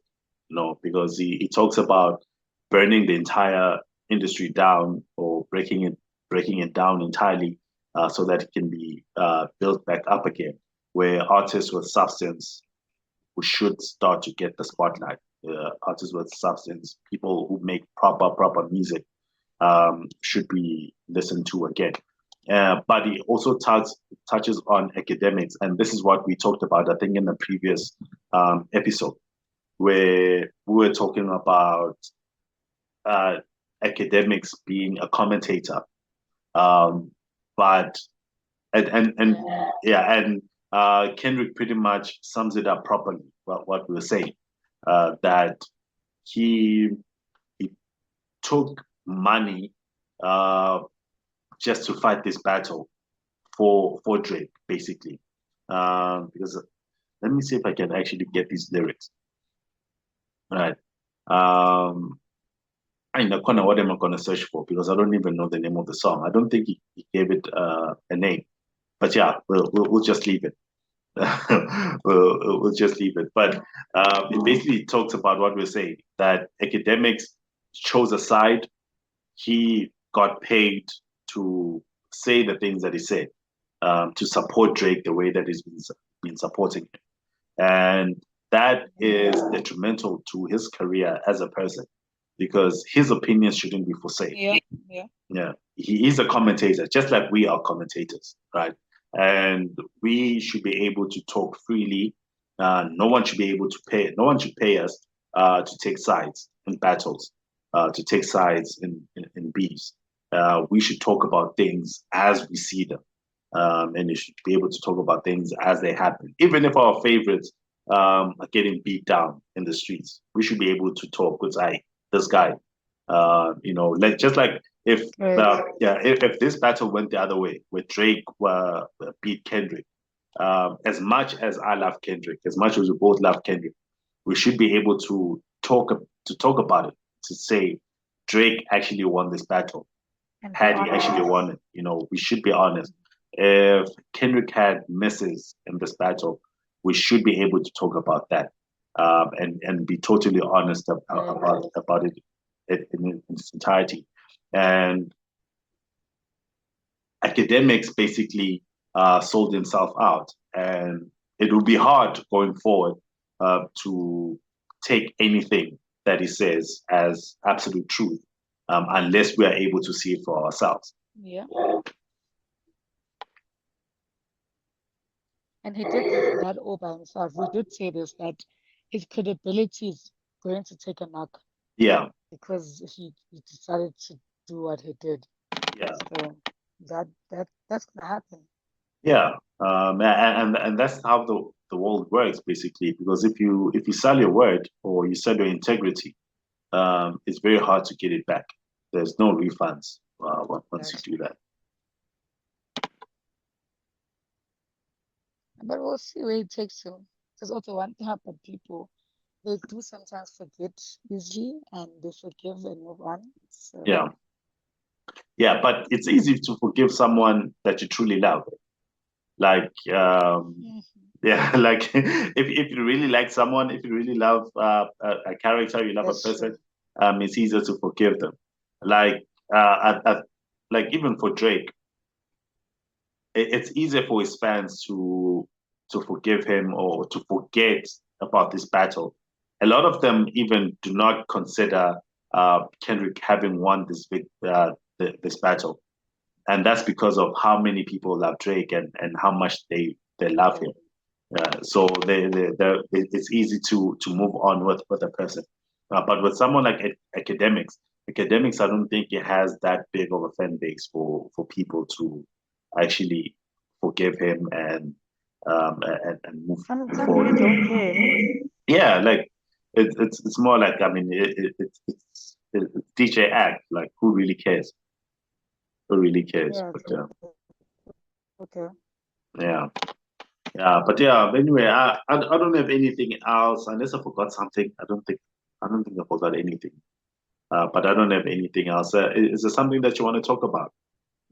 because he talks about burning the entire industry down or breaking it down entirely so that it can be built back up again, where artists with substance who should start to get the spotlight, artists with substance, people who make proper music should be listened to again. But he also touches on academics, and this is what we talked about, I think, in the previous episode, where we were talking about uh, academics being a commentator. Um, but and yeah, and Kendrick pretty much sums it up properly. What we were saying, that he he took money just to fight this battle for Drake, basically. Because let me see if I can actually get these lyrics. All right. I know kind of what am I gonna search for because I don't even know the name of the song. I don't think he gave it a name. But yeah, we'll just leave it. we'll just leave it. But it basically talks about what we're saying, that academics chose a side. He got paid to say the things that he said, to support Drake the way that he's been supporting him. And that is detrimental to his career as a person because his opinions shouldn't be for sale. Yeah. He is a commentator, just like we are commentators, right? And we should be able to talk freely. No one should be able to pay. No one should pay us to take sides in battles, to take sides in beefs. We should talk about things as we see them, and you should be able to talk about things as they happen. Even if our favorites are getting beat down in the streets, we should be able to talk with, this guy, like just like if if this battle went the other way, where Drake beat Kendrick, as much as I love Kendrick, as much as we both love Kendrick, we should be able to talk about it, to say Drake actually won this battle. Had he actually won it, we should be honest. If Kendrick had misses in this battle, we should be able to talk about that, and be totally honest about it in its entirety. And academics basically sold himself out, and it will be hard going forward to take anything that he says as absolute truth, unless we are able to see it for ourselves. Yeah. And he did that all by himself. We did say this, that his credibility is going to take a knock. Yeah. Because he decided to do what he did. Yeah. So that's gonna happen. Yeah. And that's how the world works basically. Because if you sell your word or you sell your integrity, it's very hard to get it back. There's no refunds once you do that. But we'll see where it takes him. There's also one thing about people. They do sometimes forget easily and they forgive and move on. So. Yeah. Yeah, but it's easy to forgive someone that you truly love. Like, yeah, like if you really like someone, if you really love a character, you love a person, it's easier to forgive them. Like, like even for Drake, it's easier for his fans to forgive him or to forget about this battle. A lot of them even do not consider Kendrick having won this battle, and that's because of how many people love Drake and how much they love him. So it's easy to move on with a person, but with someone like academics, I don't think it has that big of a fan base for people to actually forgive him and move forward. Don't care. Yeah, like it's more like, I mean, it's DJ act, like who really cares? Who really cares? Yeah. But, okay. Yeah. Yeah, but yeah. Anyway, I don't have anything else unless I forgot something. I don't think I forgot anything. But I don't have anything else. Is there something that you want to talk about?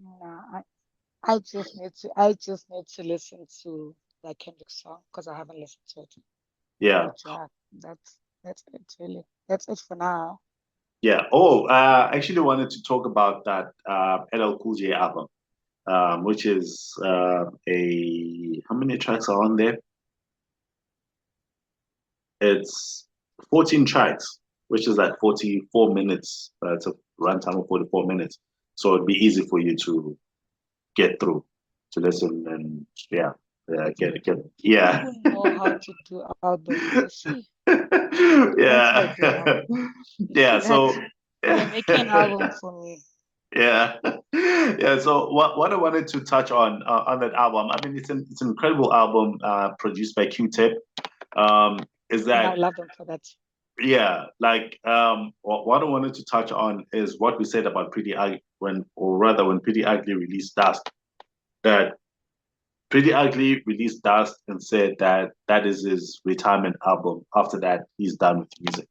No, I just need to listen to that Kendrick song because I haven't listened to it. Yeah. But yeah, that's it really. That's it for now. Yeah. Oh, I actually wanted to talk about that LL Cool J album, which is how many tracks are on there? It's 14 tracks, which is like 44 minutes. It's a runtime of 44 minutes. So it'd be easy for you to get through, to listen, and yeah, yeah. I don't know how to do albums. Yeah. Yeah. So you're making an album for me. Yeah, yeah. So what I wanted to touch on that album, I mean, it's an incredible album, produced by Q-Tip. Is that I love them for that. Yeah, like what I wanted to touch on is what we said about Pretty Ugly when Pretty Ugly released Dust. That Pretty Ugly released Dust and said that that is his retirement album. After that, he's done with music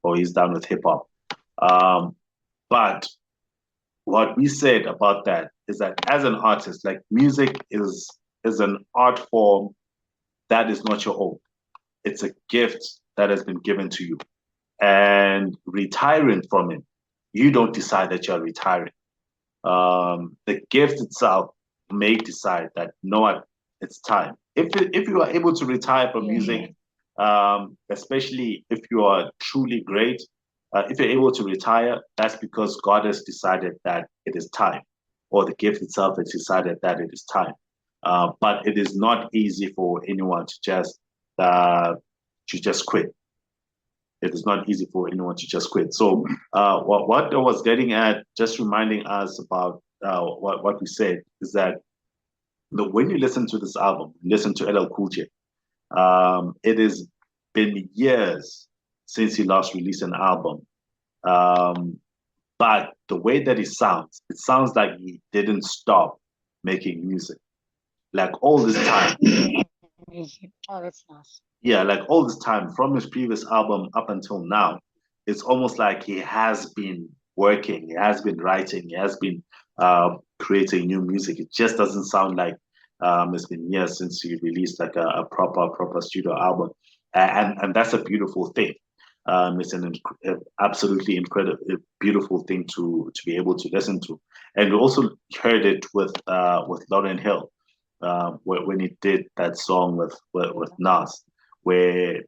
or he's done with hip hop. Um, but what we said about that is that as an artist, like music is an art form that is not your own. It's a gift that has been given to you. And retiring from it, you don't decide that you're retiring. The gift itself may decide that no, what, it's time. If you are able to retire from Yeah. music, especially if you are truly great, if you're able to retire, that's because God has decided that it is time, or the gift itself has decided that it is time. But it is not easy for anyone uh, to just quit. It is not easy for anyone to just quit. So, what I was getting at, just reminding us about what we said, is that when you listen to this album, listen to LL Cool J, it has been years since he last released an album. Um, but the way that it sounds like he didn't stop making music. Like all this time, Amazing. Oh, that's nice. yeah, like all this time from his previous album up until now, it's almost like he has been working, he has been writing, he has been creating new music. It just doesn't sound like it's been years since he released like a proper studio album, and that's a beautiful thing. It's an absolutely incredible, beautiful thing to be able to listen to, and we also heard it with Lauryn Hill when he did that song with Nas where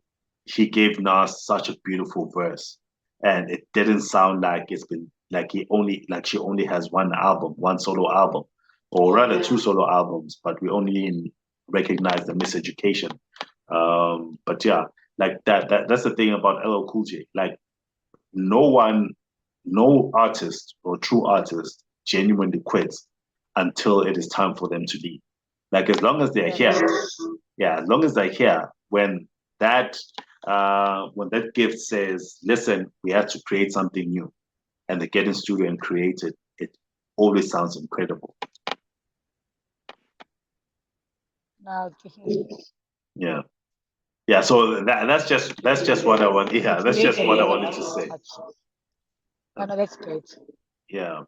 he gave Nas such a beautiful verse, and it didn't sound like it's been like she only has one album, one solo album, or rather two solo albums, but we only recognize the miseducation. But yeah, like that's the thing about LL Cool J. Like no one, no artist or true artist genuinely quits until it is time for them to leave. Like as long as they're here, yeah, as long as they're here, that when that gift says, "Listen, we have to create something new," and they get in studio and create it, it always sounds incredible. No, definitely. Yeah, yeah. So that's just what I want. Yeah, It that's creates just a what I very wanted to nice say. touch. Oh, no, that's great. Yeah.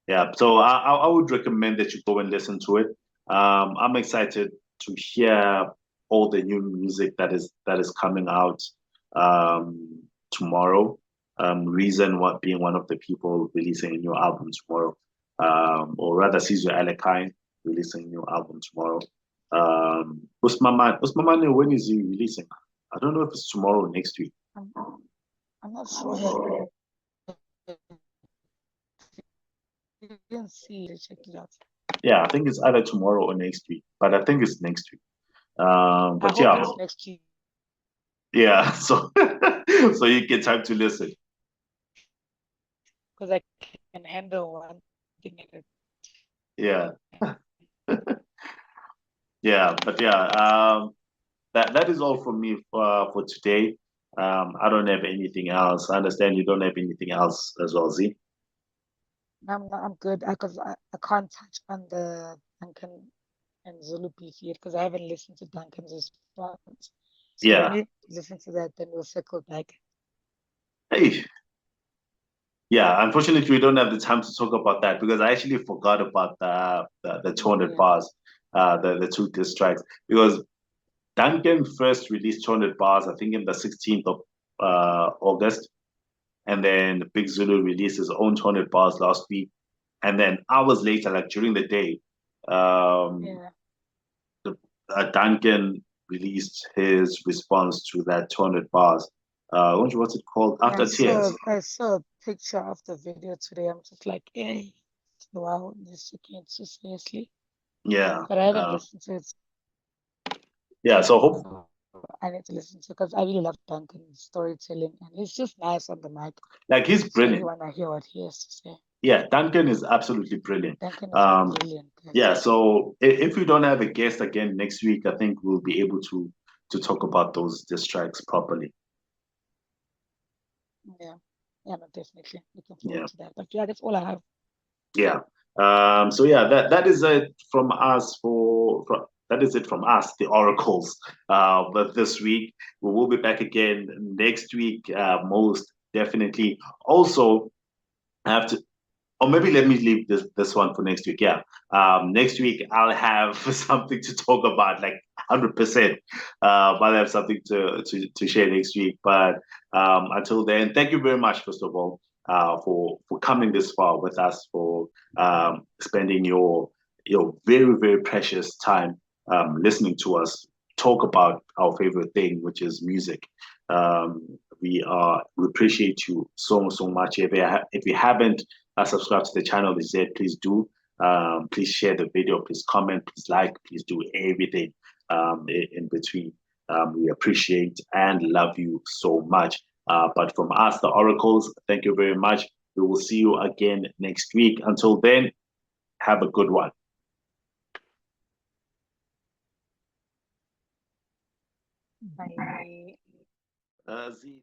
Yeah, so I would recommend that you go and listen to it. I'm excited to hear all the new music that is coming out tomorrow. Reason what being one of the people releasing a new album tomorrow, or rather Caesar Alekine releasing a new album tomorrow. Usmamane, when is he releasing? I don't know if it's tomorrow or next week. I'm, I'm not sure that you can see it. Check it out. Yeah, I think it's either tomorrow or next week, but I think it's next week. I But hope yeah, it's next week yeah. So so you get time to listen. because I can handle one thing at a Yeah, time. yeah. But yeah, that is all from me for today. I don't have anything else. I understand you don't have anything else as well, Z. I'm good because I can't touch on the Duncan and Zulu beef yet because I haven't listened to Duncan's response. So when Yeah. we listen to that, then we'll circle back. Hey, yeah. Unfortunately, we don't have the time to talk about that because I actually forgot about the 200 Yeah, bars, the two diss tracks because Duncan first released 200 bars, I think, in the 16th of August. And then Big Zulu released his own 200 bars last week. And then hours later, like during the day, um, yeah. the, Duncan released his response to that 200 bars. What's it called? Yeah, After Tears. I saw a picture of the video today. I'm just like, hey, wow, this taking it so seriously. Yeah. But I haven't listened to it, Yeah. So hope. so I need to listen to because I really love Duncan's storytelling and he's just nice on the mic. Like he's So you brilliant. want to hear what he has to say. Yeah, Duncan is absolutely brilliant. Duncan is Um, brilliant, guys. yeah, so if we don't have a guest again next week, I think we'll be able to talk about those diss tracks properly. Yeah. Yeah, no, definitely. Looking Yeah. forward to that. But yeah, that's all I have. Yeah. So yeah, that is it from us that is it from us, the oracles. But this week we will be back again next week, most definitely. Also, I have to, or maybe let me leave this one for next week. Yeah. Next week I'll have something to talk about, like 100%. I'll have something to share next week. But until then, thank you very much, first of all, for coming this far with us, for spending your very very precious time listening to us talk about our favorite thing, which is music. We appreciate you so much. If you haven't subscribe to the channel is there, please do. Please share the video, please comment, please like, please do everything in between. We appreciate and love you so much. But from us, the Oracles, thank you very much. We will see you again next week. Until then, have a good one. Bye. Z